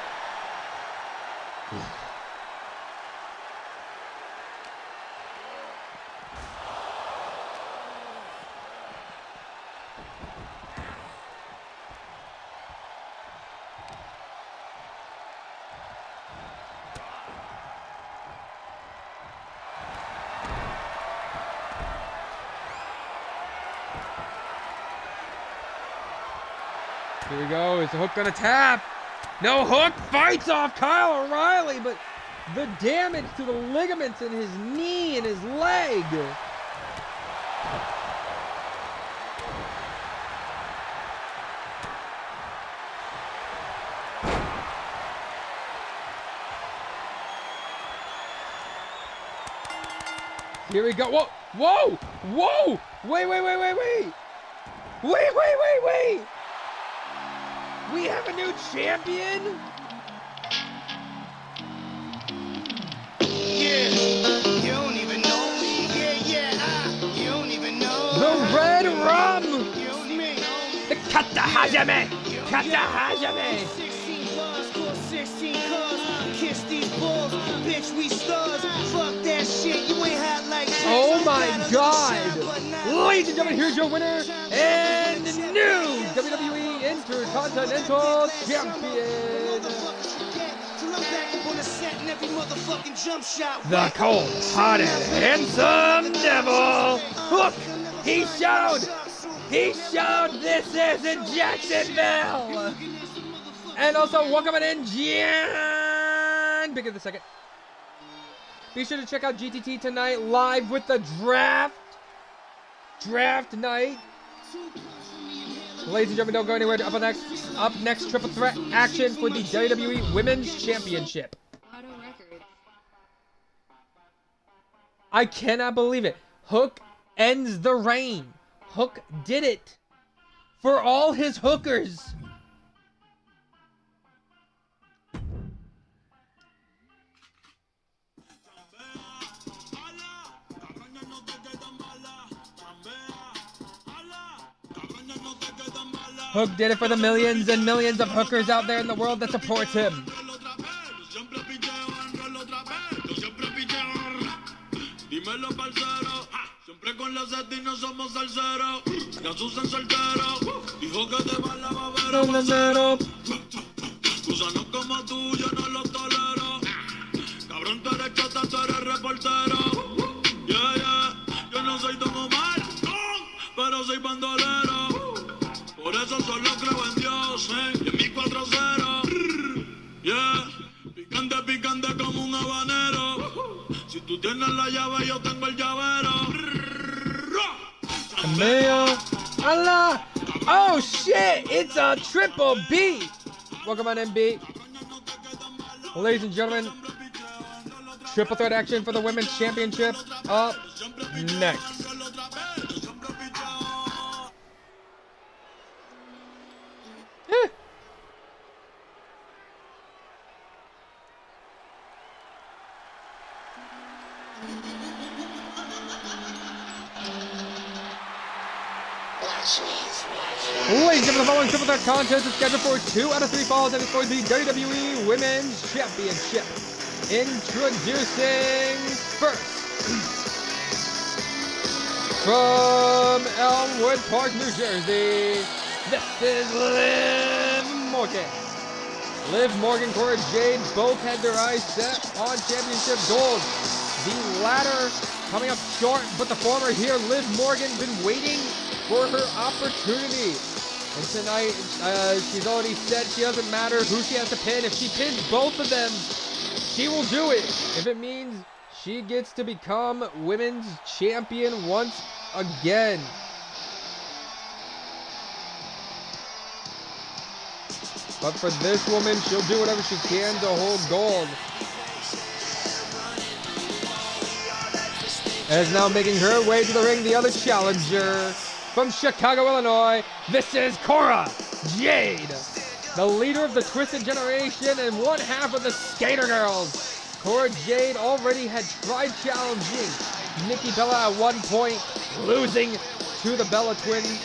A: Here we go. Is the Hook gonna tap? No, Hook fights off Kyle O'Reilly, but the damage to the ligaments in his knee and his leg. Here we go. Whoa! Whoa! Whoa! Wait! Wait! We have a new champion?
F: Yeah, you don't even know me. You don't even know.
A: The Red Rum!
F: You don't even know me.
A: The Katahajime! Katahajime!
F: 16 bars, score 16 cars. Kiss these balls, bitch, we stars. Fuck that shit, you ain't hot like this.
A: Oh my god! Ladies and gentlemen, here's your winner and new WWE Intercontinental Champion, the cold-hearted, handsome devil, Hook. He showed this isn't Jacksonville. And also welcoming in Gian Big of the second. Be sure to check out GTT tonight live with the draft night. Ladies and gentlemen, don't go anywhere. Up next, triple threat action for the WWE Women's Championship.
C: Auto
A: I cannot believe it. Hook ends the reign. Hook did it. For all his hookers. Hook did it for the millions and millions of hookers out there in the world that supports him.
D: Por eso solo creo en Dios, y en mi 4-0. Yeah, picante, picante como un habanero. Si tú tienes la llave, yo tengo el llavero.
A: Cameo. Allah. Oh shit, it's a triple B. Welcome on MB. Ladies and gentlemen, triple threat action for the women's championship up next. Ladies and gentlemen, the following triple threat contest is scheduled for 2 out of 3 falls and it's for the WWE Women's Championship. Introducing first, from Elmwood Park, New Jersey, this is Liv Morgan. Liv Morgan, Cora Jade both had their eyes set on championship gold. The latter coming up short, but the former here, Liv Morgan, been waiting for her opportunity. And tonight, she's already said she doesn't matter who she has to pin. If she pins both of them, she will do it. If it means she gets to become women's champion once again. But for this woman, she'll do whatever she can to hold gold. And is now making her way to the ring, the other challenger. From Chicago, Illinois, this is Cora Jade, the leader of the Twisted Generation and one half of the Skater Girls. Cora Jade already had tried challenging Nikki Bella at one point, losing to the Bella Twins.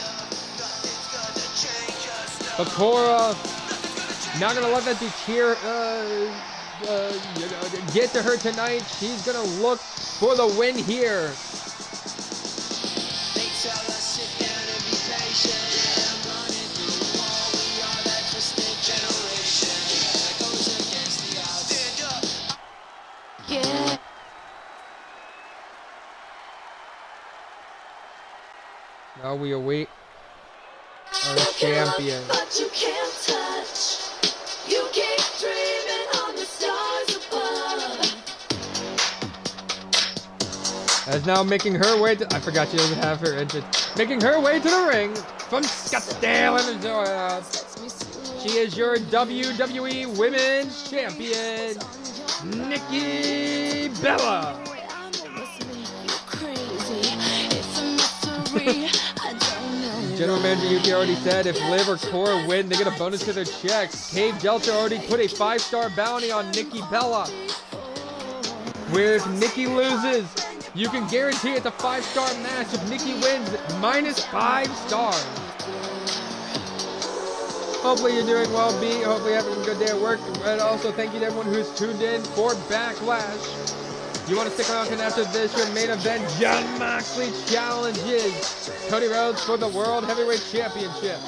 A: But Cora, not gonna let that deter get to her tonight. She's gonna look for the win here. Now we await our champion.
G: But you can't touch. You keep dreaming on the stars above.
A: As now making her way to, I forgot she doesn't have her entrance. Making her way to the ring from Scottsdale, Arizona. She is your WWE Women's Champion, Nikki Bella. General Manager Yuki already said if Liv or Cora win, they get a bonus to their checks. Cave Delta already put a 5-star bounty on Nikki Bella. Where if Nikki loses, you can guarantee it's a 5-star match. If Nikki wins, minus 5 stars. Hopefully you're doing well, B. Hopefully you're having a good day at work. And also thank you to everyone who's tuned in for Backlash. You want to stick around and after this, your main event, Jon Moxley challenges Cody Rhodes for the World Heavyweight Championship.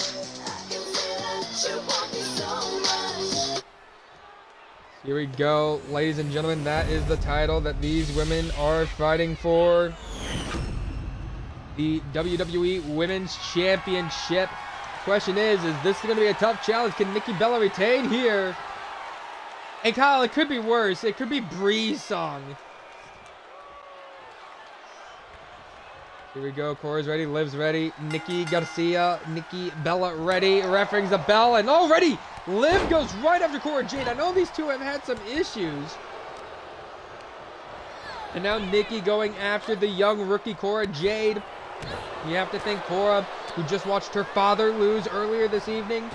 A: Here we go, ladies and gentlemen. That is the title that these women are fighting for. The WWE Women's Championship. Question is this going to be a tough challenge? Can Nikki Bella retain here? And Kyle, it could be worse. It could be Bree's song. Here we go. Cora's ready. Liv's ready. Nikki Garcia. Nikki Bella ready. Ref rings the bell. And already Liv goes right after Cora Jade. I know these two have had some issues. And now Nikki going after the young rookie Cora Jade. You have to think Cora, who just watched her father lose earlier this evening,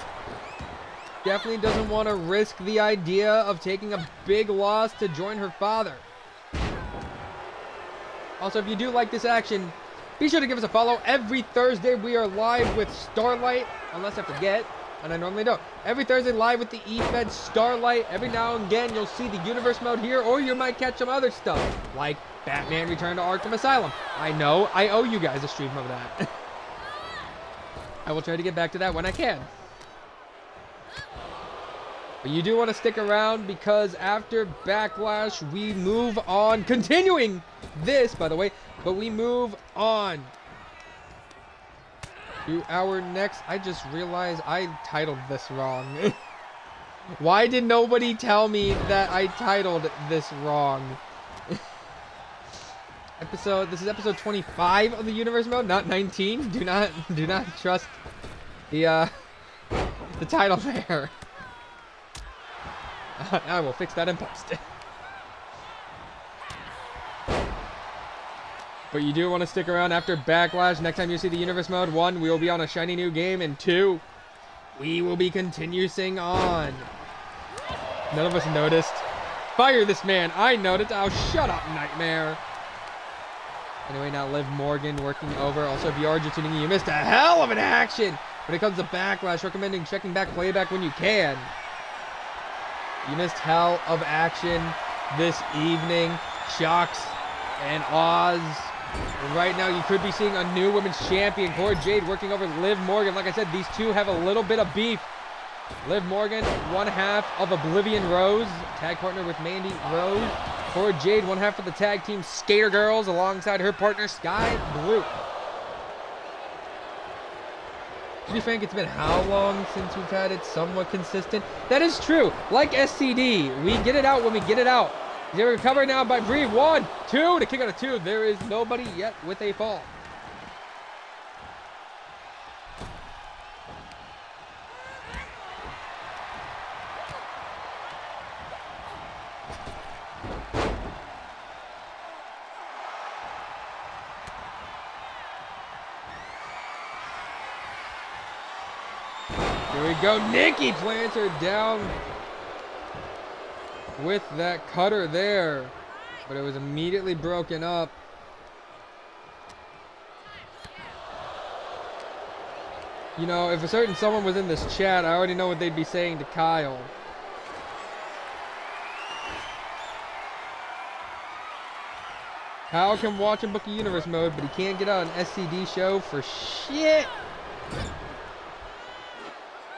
A: definitely doesn't want to risk the idea of taking a big loss to join her father. Also, if you do like this action, be sure to give us a follow. Every Thursday we are live with Starlight, unless I forget, and I normally don't. Every Thursday live with the eFed Starlight. Every now and again you'll see the universe mode here, or you might catch some other stuff, like Batman Return to Arkham Asylum. I know, I owe you guys a stream of that. I will try to get back to that when I can. But you do want to stick around because after Backlash, we move on. Continuing this, by the way, but we move on to our next. I just realized I titled this wrong. Why did nobody tell me that I titled this wrong? This is episode 25 of the universe mode, not 19. Do not trust the title there. I will fix that in post. But you do want to stick around after Backlash. Next time you see the universe mode, 1, we will be on a shiny new game, and 2, we will be continuing on. None of us noticed. Fire this man. I noticed. Oh, shut up, Nightmare. Anyway, now Liv Morgan working over. Also, if you are just tuning in, you missed a hell of an action. When it comes to Backlash, recommending checking back playback when you can. You missed hell of action this evening. Shocks and Oz. And right now, you could be seeing a new women's champion, Cora Jade, working over Liv Morgan. Like I said, these two have a little bit of beef. Liv Morgan, one half of Oblivion Rose, tag partner with Mandy Rose. Cora Jade, one half of the tag team Skater Girls, alongside her partner Sky Blue. To be frank, it's been how long since we've had it somewhat consistent? That is true. Like SCD, we get it out when we get it out. They're recovered now by Bree. 1, 2 to kick out of 2. There is nobody yet with a fall. Here we go. Nikki plants her down with that cutter there, but it was immediately broken up. You know, if a certain someone was in this chat, I already know what they'd be saying to Kyle. Kyle can watch and book a universe mode, but he can't get out an SCD show for shit.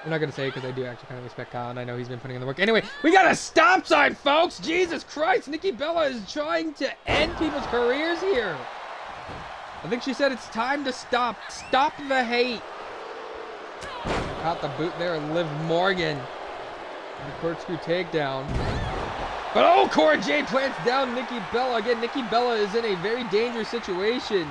A: I'm not going to say it because I do actually kind of respect Kyle, and I know he's been putting in the work. Anyway, we got a stop sign, folks! Jesus Christ! Nikki Bella is trying to end people's careers here. I think she said it's time to stop. Stop the hate. Caught the boot there, and Liv Morgan. And the corkscrew takedown. But oh, Cora Jade plants down Nikki Bella. Again, Nikki Bella is in a very dangerous situation.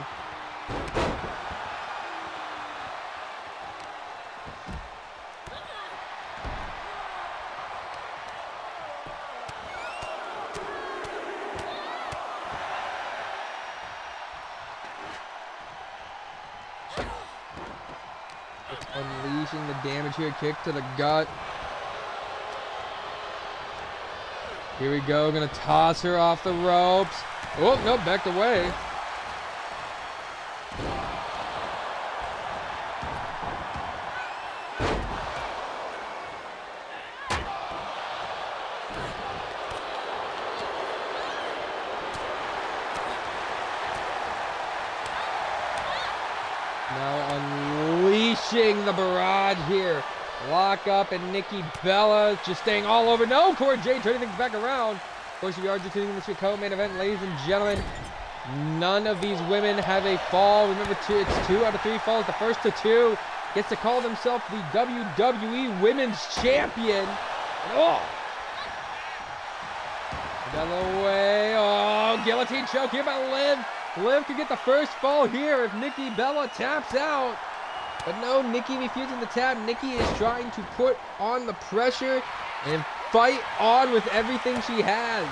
A: Unleashing the damage here, kick to the gut. Here we go, gonna toss her off the ropes. Oh, no, backed away. Now unleashing the barrage here. Lock up, and Nikki Bella just staying all over. No, Cora Jade turning things back around. Of course, if you are just tuning in this co-main event, ladies and gentlemen, none of these women have a fall. Remember, it's 2 out of 3 falls. The first to 2 gets to call themselves the WWE Women's Champion. Oh! Out of the way. Oh, guillotine choke here by Liv. Liv could get the first fall here if Nikki Bella taps out. But no, Nikki refusing the tap. Nikki is trying to put on the pressure and fight on with everything she has.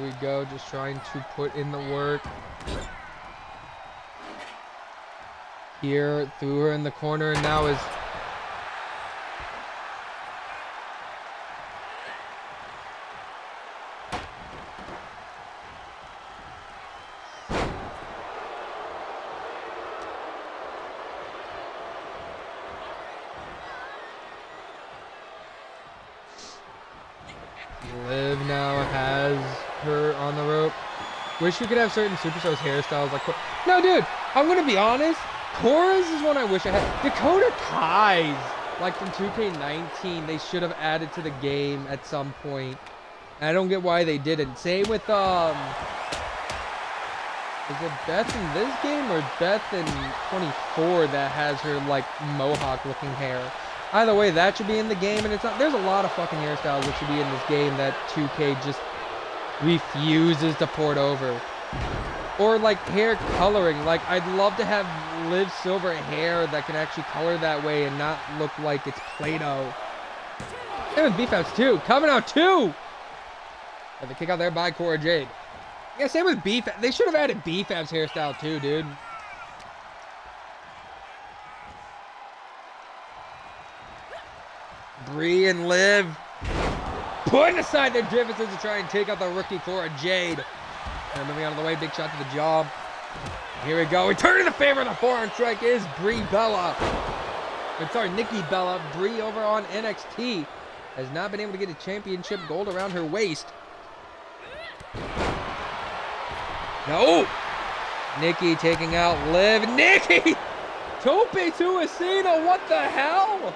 A: we go, just trying to put in the work. Here, threw her in the corner, and now is... Liv now has her on the rope. Wish we could have certain superstars hairstyles like... No, dude, I'm going to be honest. Cora's is one I wish I had. Dakota Kai's, like from 2K19, they should have added to the game at some point. I don't get why they didn't. Same with, is it Beth in this game or Beth in 24 that has her, like, mohawk-looking hair? Either way, that should be in the game, and it's not. There's a lot of fucking hairstyles that should be in this game that 2K just refuses to port over. Or like hair coloring. Like, I'd love to have Liv Silver hair that can actually color that way and not look like it's Play-Doh. Same with BFABs too. Coming out too. Got the kick out there by Cora Jade. Yeah, same with BFAB. They should have added BFAB's hairstyle too, dude. Bree and Liv putting aside their differences to try and take out the rookie Cora Jade. And moving out of the way, big shot to the jaw. Here we go. Returning the favor of the forearm strike is Brie Bella. Sorry, Nikki Bella. Brie over on NXT has not been able to get a championship gold around her waist. No. Nikki taking out Liv. Nikki! Tope to Asina. What the hell?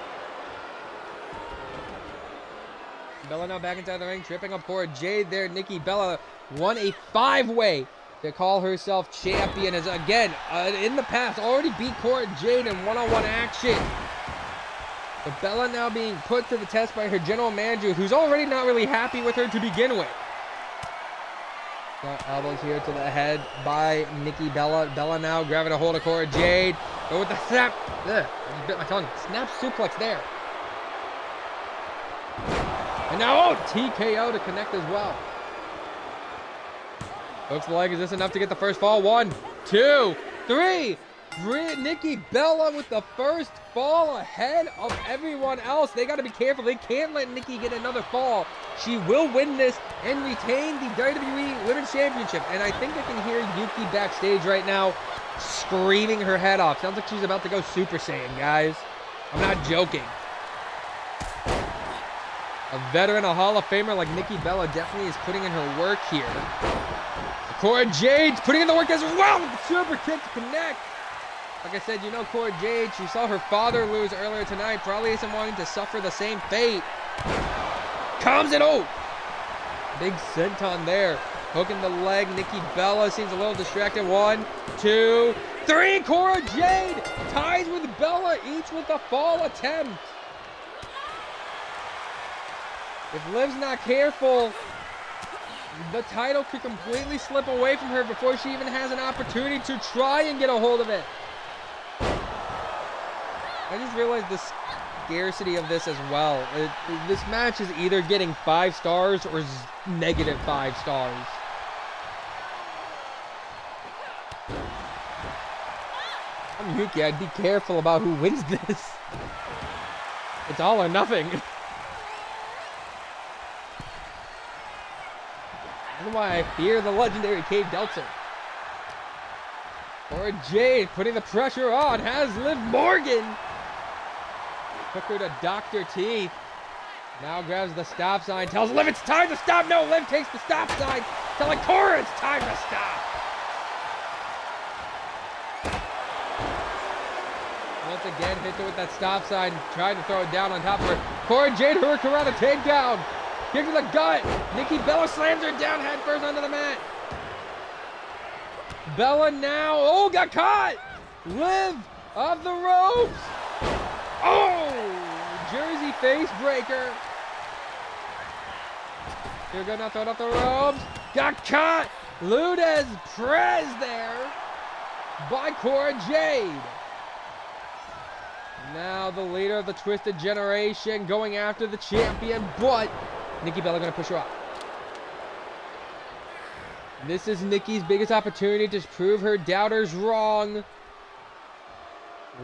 A: Bella now back inside the ring, tripping up Cora Jade there. Nikki Bella won a 5-way to call herself champion, as again, in the past, already beat Cora Jade in one-on-one action. But Bella now being put to the test by her general manager, who's already not really happy with her to begin with. Got elbows here to the head by Nikki Bella. Bella now grabbing a hold of Cora Jade. Go with the snap. Ugh, I just bit my tongue. Snap suplex there. And now, oh, TKO to connect as well. Hooks the leg. Is this enough to get the first fall? 1, 2, 3. Nikki Bella with the first fall ahead of everyone else. They got to be careful. They can't let Nikki get another fall. She will win this and retain the WWE Women's Championship. And I think I can hear Yuki backstage right now screaming her head off. Sounds like she's about to go Super Saiyan, guys. I'm not joking. A veteran, a Hall of Famer like Nikki Bella definitely is putting in her work here. Cora Jade's putting in the work as well with the super kick to connect. Like I said, you know Cora Jade, she saw her father lose earlier tonight. Probably isn't wanting to suffer the same fate. Comes in, oh! Big senton there. Hooking the leg. Nikki Bella seems a little distracted. 1, 2, 3. Cora Jade ties with Bella, each with a fall attempt. If Liv's not careful, the title could completely slip away from her before she even has an opportunity to try and get a hold of it. I just realized the scarcity of this as well. This match is either getting 5 stars or negative 5 stars. I'm Yuki. I'd be careful about who wins this. It's all or nothing. That's why I fear the legendary Cade Deltzer. Cora Jade putting the pressure on, has Liv Morgan. Took her to Dr. T. Now grabs the stop sign, tells Liv it's time to stop. No, Liv takes the stop sign, telling Cora it's time to stop. Once again, hit her with that stop sign, tried to throw it down on top of her. Cora Jade, Hurricane takedown. Kick to the gut. Nikki Bella slams her down head first onto the mat. Bella now. Oh, got caught. Liv off the ropes. Oh, Jersey face breaker. Here we go, now throwing off the ropes. Got caught. Lourdes Perez there by Cora Jade. Now the leader of the Twisted Generation going after the champion, but Nikki Bella gonna push her off. This is Nikki's biggest opportunity to prove her doubters wrong.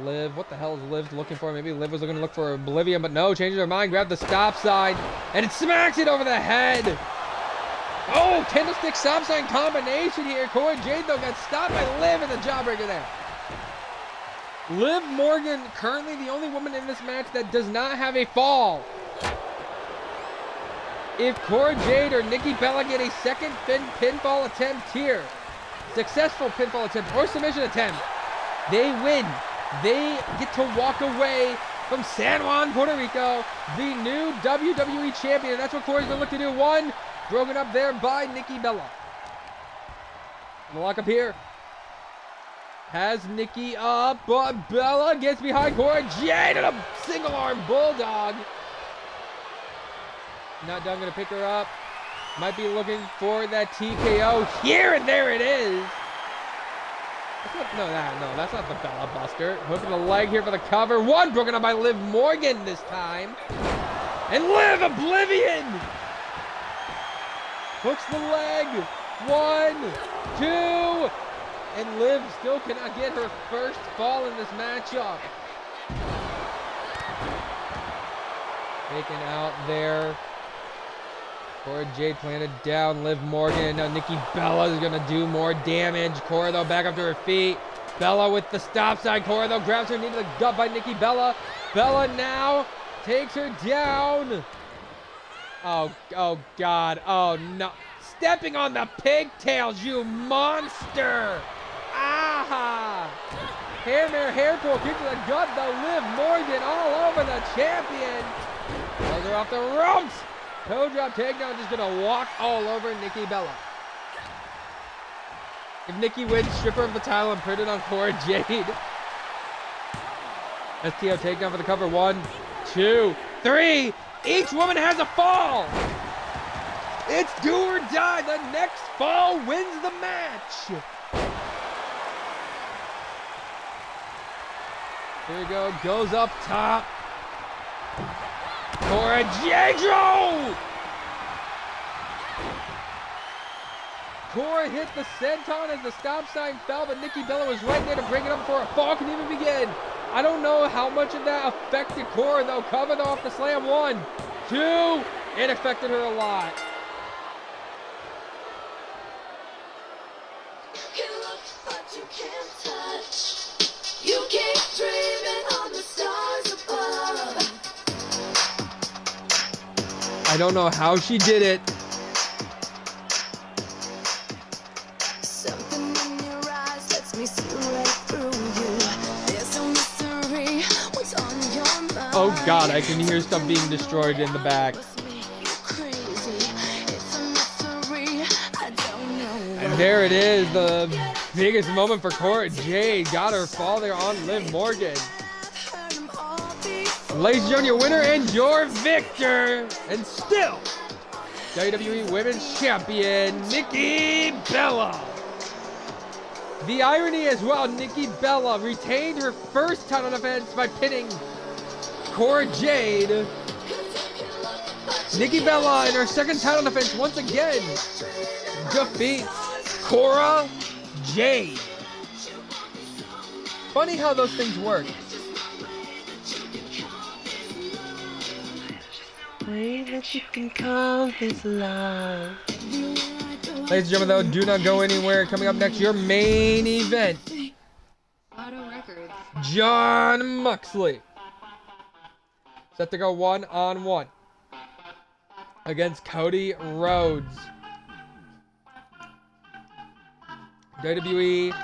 A: Liv, what the hell is Liv looking for? Maybe Liv was going to look for Oblivion, but no, changes her mind, grabbed the stop sign, and it smacks it over the head. Oh, candlestick stop sign combination here. Cora Jade, though, got stopped by Liv in the jawbreaker there. Liv Morgan, currently the only woman in this match that does not have a fall. If Cora Jade or Nikki Bella get a second pinfall attempt here, successful pinfall attempt or submission attempt, they win. They get to walk away from San Juan, Puerto Rico, the new WWE champion. That's what Cora's gonna look to do. One, broken up there by Nikki Bella. The lock up here. Has Nikki up, but Bella gets behind Cora Jade and a single arm bulldog. Not done, gonna pick her up. Might be looking for that TKO here, and there it is. That's not the Bella Buster. Hooking the leg here for the cover. One broken up by Liv Morgan this time. And Liv Oblivion hooks the leg. 1, 2, and Liv still cannot get her first fall in this matchup. Taken out there. Cora Jade planted down Liv Morgan. Now Nikki Bella is going to do more damage. Cora, though, back up to her feet. Bella with the stop sign. Cora, though, grabs her knee to the gut by Nikki Bella. Bella now takes her down. Oh, God. Oh, no. Stepping on the pigtails, you monster. Aha. Hair pull, kick to the gut, though. Liv Morgan all over the champion. Throws her off the ropes. Toe drop takedown, just gonna walk all over Nikki Bella. If Nikki wins, strip her of the title and print it on Cora Jade. STO takedown for the cover. 1, 2, 3. Each woman has a fall. It's do or die. The next fall wins the match. Here we go. Goes up top. Cora Jade. Cora hit the senton as the stop sign fell, but Nikki Bella was right there to bring it up before a fall can even begin. I don't know how much of that affected Cora, though. Covered off the slam. 1, 2. It affected her a lot.
G: You can look, but you can't touch. You keep dreaming on the stars above.
A: I don't know how she did it.
G: Something in your eyes lets me see right through you. There's no mystery. What's on your mind?
A: Oh God, I can hear stuff being destroyed in the back. And there it is, the biggest moment for Cora Jade. Got her fall there on Liv Morgan. Ladies and gentlemen, your winner and your victor, and still WWE Women's Champion, Nikki Bella. The irony as well, Nikki Bella retained her first title defense by pinning Cora Jade. Nikki Bella in her second title defense once again defeats Cora Jade. Funny how those things work. Way that you can call this love. Ladies and gentlemen, though, do not go anywhere. Coming up next, your main event.
C: Auto Records.
A: John Moxley. Set to go 1-on-1 against Cody Rhodes. WWE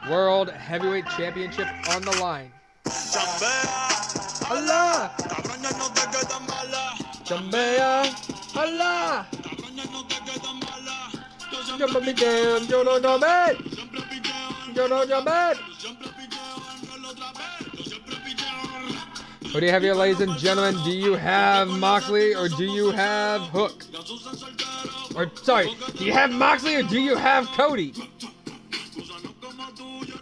A: World Heavyweight Championship on the line. Allah! Chambea! Allah! Jump me down, yo no jump it! Yo no jump it! What do you have here, ladies and gentlemen? Do you have Moxley or do you have Hook? Or, sorry, do you have Moxley or do you have Cody?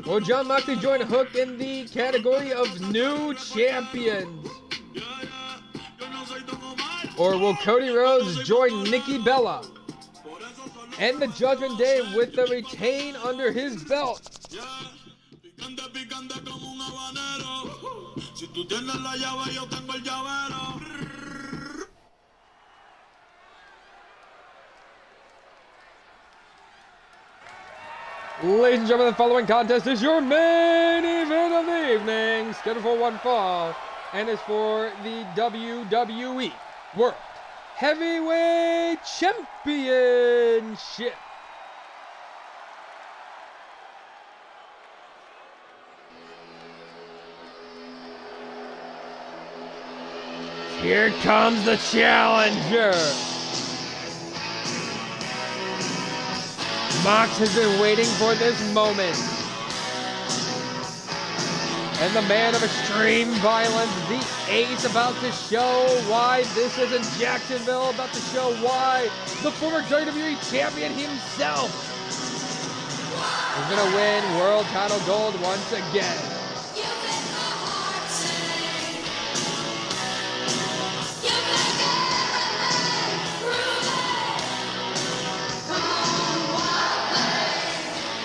A: Will John Moxley join Hook in the category of new champions? Or will Cody Rhodes join Nikki Bella end the Judgment Day with the retain under his belt.
D: Picante, picante como un habanero. Si tú tienes la llave, yo tengo el llavero.
A: Ladies and gentlemen, the following contest is your main event of the evening, scheduled for one fall, and is for the WWE World Heavyweight Championship. Here comes the challenger. Mox has been waiting for this moment. And the man of extreme violence, the ace, about to show why this isn't Jacksonville, about to show why the former WWE champion himself is going to win world title gold once again.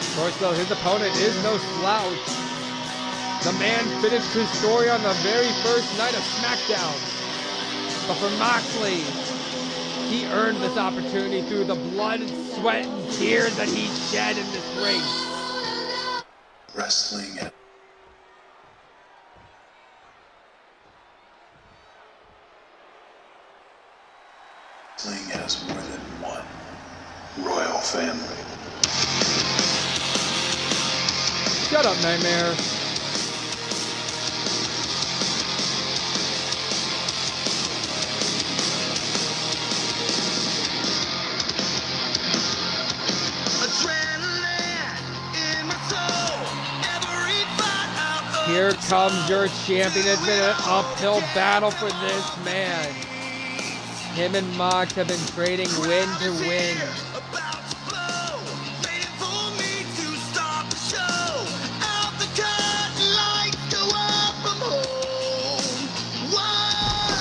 A: Of course, though, his opponent is no slouch. The man finished his story on the very first night of SmackDown. But for Moxley, he earned this opportunity through the blood, sweat, and tears that he shed in this ring.
E: Wrestling has more than one royal family.
A: Shut up, Nightmare. Here comes your champion. It's been an uphill battle for this man. Him and Mox have been trading win to win.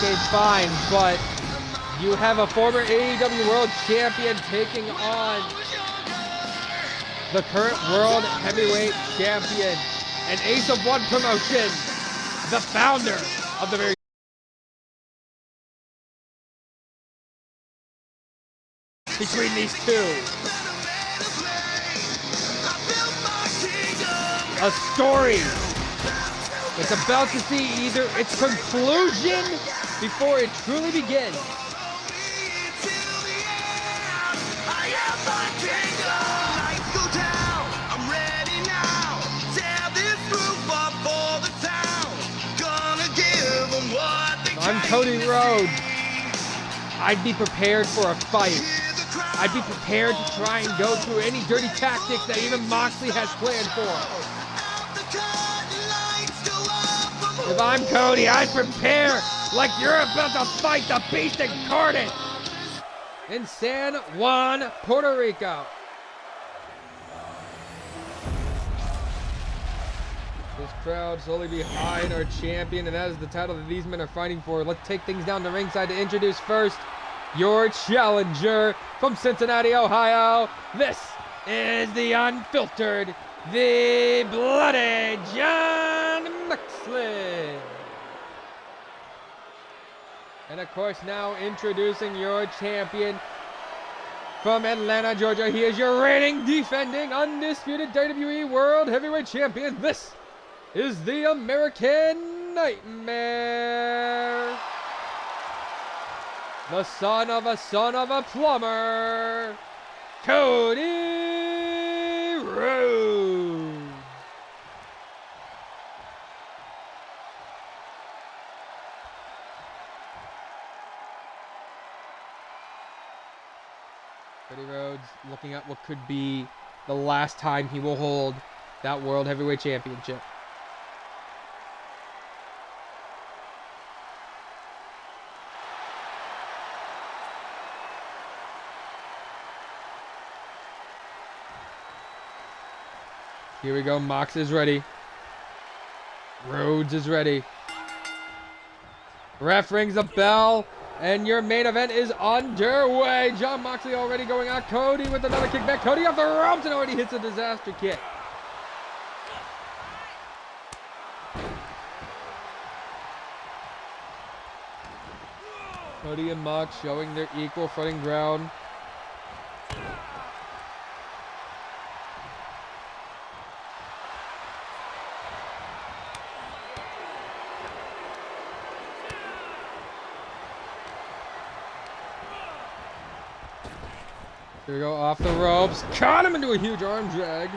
A: Okay, fine, but you have a former AEW World Champion taking on the current World Heavyweight Champion, an ace of one promotion, the founder of the very between these two. A story that's about to see either its conclusion before it truly begins. I'm Cody Rhodes. I'd be prepared for a fight. I'd be prepared to try and go through any dirty tactics that even Moxley has planned for. If I'm Cody, I'd prepare like you're about to fight the beast incarnate in San Juan, Puerto Rico. This crowd slowly behind our champion, and that is the title that these men are fighting for. Let's take things down to ringside to introduce first your challenger from Cincinnati, Ohio. This is the unfiltered, the bloody John Moxley. And of course, now introducing your champion from Atlanta, Georgia. He is your reigning, defending, undisputed WWE World Heavyweight Champion. This is the American Nightmare. The son of a plumber, Cody Rhodes. Cody Rhodes looking at what could be the last time he will hold that World Heavyweight Championship. Here we go. Mox is ready. Rhodes is ready. Ref rings a bell, And your main event is underway. Jon Moxley already going out. Cody with another kickback. Cody off the ropes and already hits a disaster kick. Cody and Mox showing their equal footing ground. Here we go, off the ropes. Caught him into a huge arm drag.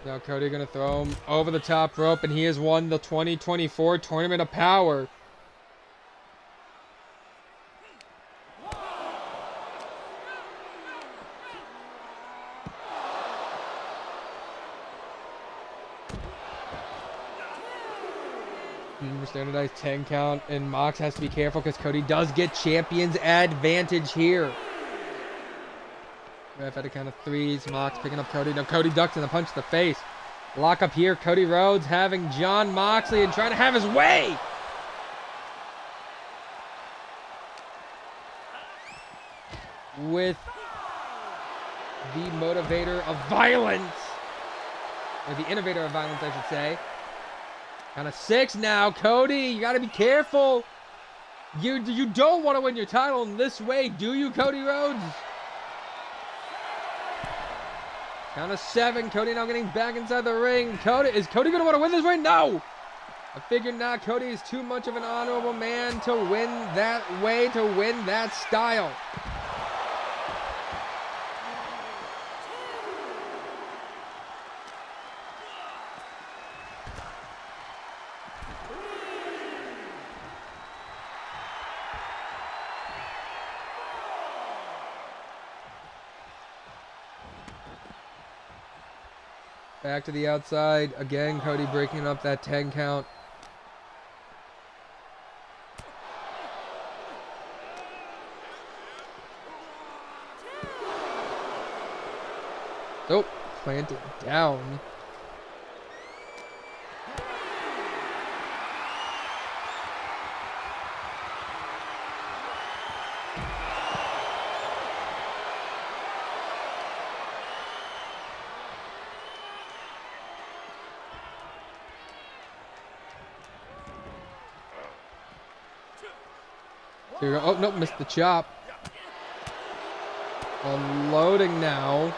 A: Now Cody gonna throw him over the top rope, and he has won the 2024 Tournament of Power. Standardized 10 count, and Mox has to be careful because Cody does get champion's advantage here. Ref at a count of threes. Mox picking up Cody. Now Cody ducks and a punch to the face. Lock up here. Cody Rhodes having Jon Moxley and trying to have his way. With the motivator of violence. Or the innovator of violence, I should say. Count of 6 now. Cody, you got to be careful. You don't want to win your title in this way, do you, Cody Rhodes? Count of 7. Cody now getting back inside the ring. Is Cody going to want to win this way? No. I figured not. Cody is too much of an honorable man to win that way, to win that style. Back to the outside. Again, Cody breaking up that 10 count. Nope. Planted down. Here we go. Oh, nope, missed the chop. Unloading now.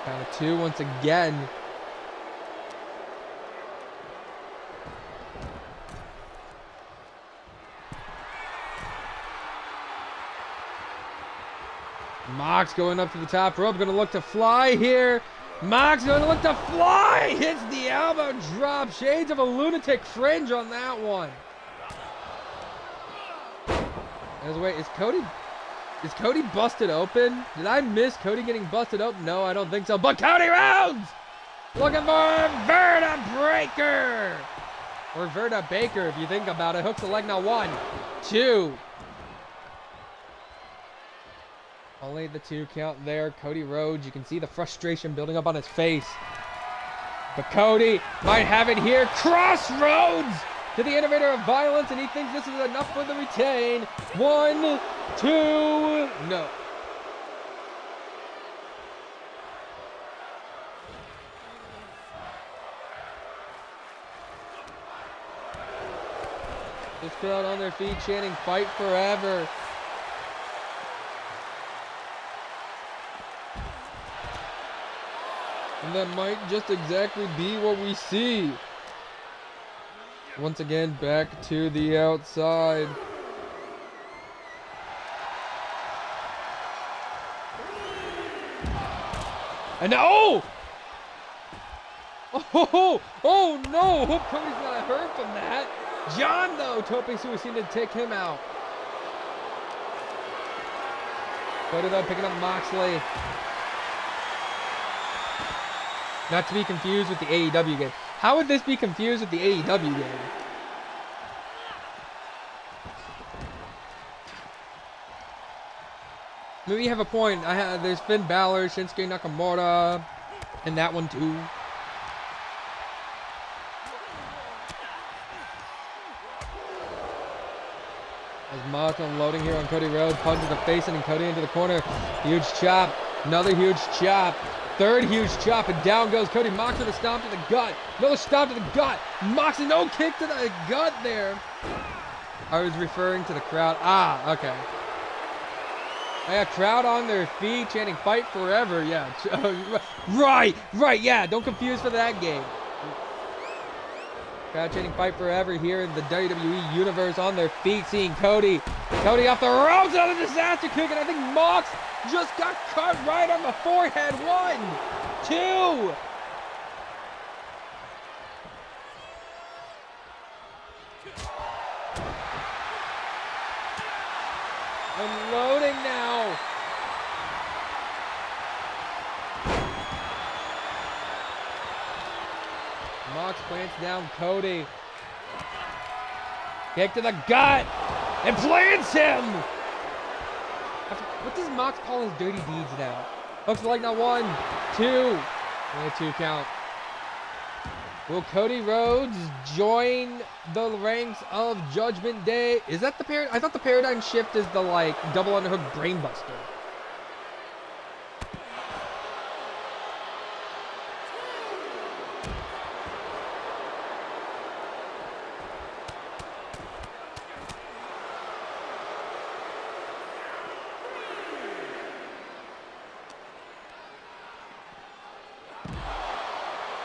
A: Count of 2 once again. Mox going up to the top rope. Going to look to fly here. Mox going to look to fly. Hits the elbow drop. Shades of a lunatic fringe on that one. Wait, is Cody busted open? Did I miss Cody getting busted open? No, I don't think so. But Cody Rhodes looking for a Verta Breaker. Or Verta Baker, if you think about it. Hooks the leg now. 1, 2. Only the 2 count there. Cody Rhodes, you can see the frustration building up on his face. But Cody might have it here. Crossroads to the innovator of violence, and he thinks this is enough for the retain. 1, 2, no. This crowd on their feet chanting, "Fight forever." And that might just exactly be what we see. Once again, back to the outside. And oh! Oh no! Hope Cody's not hurt from that. Jon, though, Tope Suicida to take him out. Cody, though, picking up Moxley. Not to be confused with the AEW game. How would this be confused with the AEW game? Maybe you have a point. There's Finn Balor, Shinsuke Nakamura, and that one too. As Mox unloading here on Cody Rhodes, punch to the face and Cody into the corner. Huge chop, another huge chop, third huge chop, and down goes Cody. Mox with a stomp to the gut, another stomp to the gut. Mox, no kick to the gut there. I was referring to the crowd. Ah, okay. Yeah, crowd on their feet chanting "Fight Forever." Yeah, right. Yeah, don't confuse for that game. Crowd chanting "Fight Forever" here in the WWE Universe on their feet, seeing Cody off the ropes, another disaster kick, and I think Mox just got cut right on the forehead. 1, 2. Unloading now. Mox plants down Cody. Kick to the gut and plants him. What does Mox call his dirty deeds now? Hooks the leg now. 1, 2. And a 2 count. Will Cody Rhodes join the ranks of Judgment Day? Is that the paradigm? I thought the paradigm shift is the like double underhook brainbuster.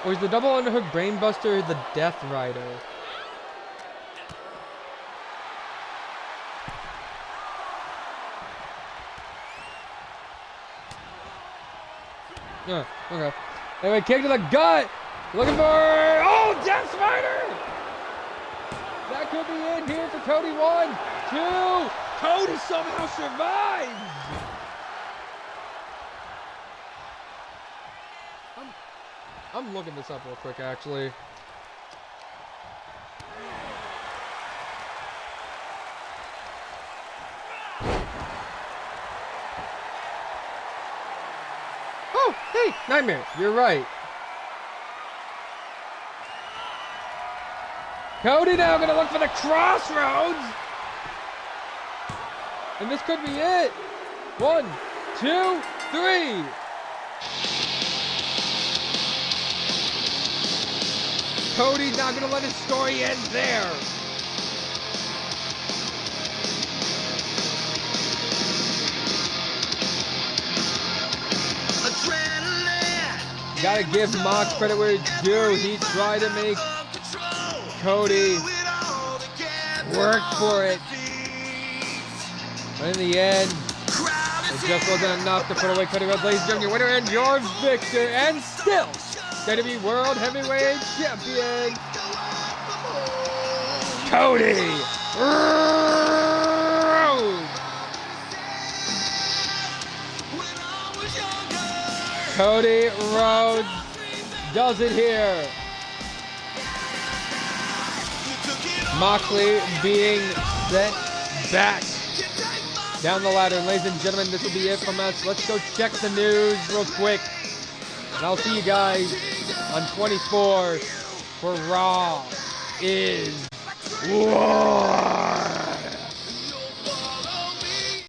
A: Or is the double underhook brainbuster the Death Rider? Yeah, okay. Anyway, kick to the gut. Looking for, oh, Death Rider! That could be it here for Cody. 1, 2. Cody somehow survives. I'm looking this up real quick, actually. Oh, hey, Nightmare, you're right. Cody now gonna look for the crossroads. And this could be it. 1, 2, 3. Cody's not gonna let his story end there. Gotta give Mox credit where it's due. He tried to make Cody work for it. But in the end, it just wasn't enough to put away Cody Rhodes. Ladies and gentlemen, your winner and your victor, and still WWE World Heavyweight Champion, Cody Rhodes. Cody Rhodes does it here. Moxley being sent back down the ladder. And ladies and gentlemen, this will be it from us. Let's go check the news real quick. And I'll see you guys on 24 for Raw is War.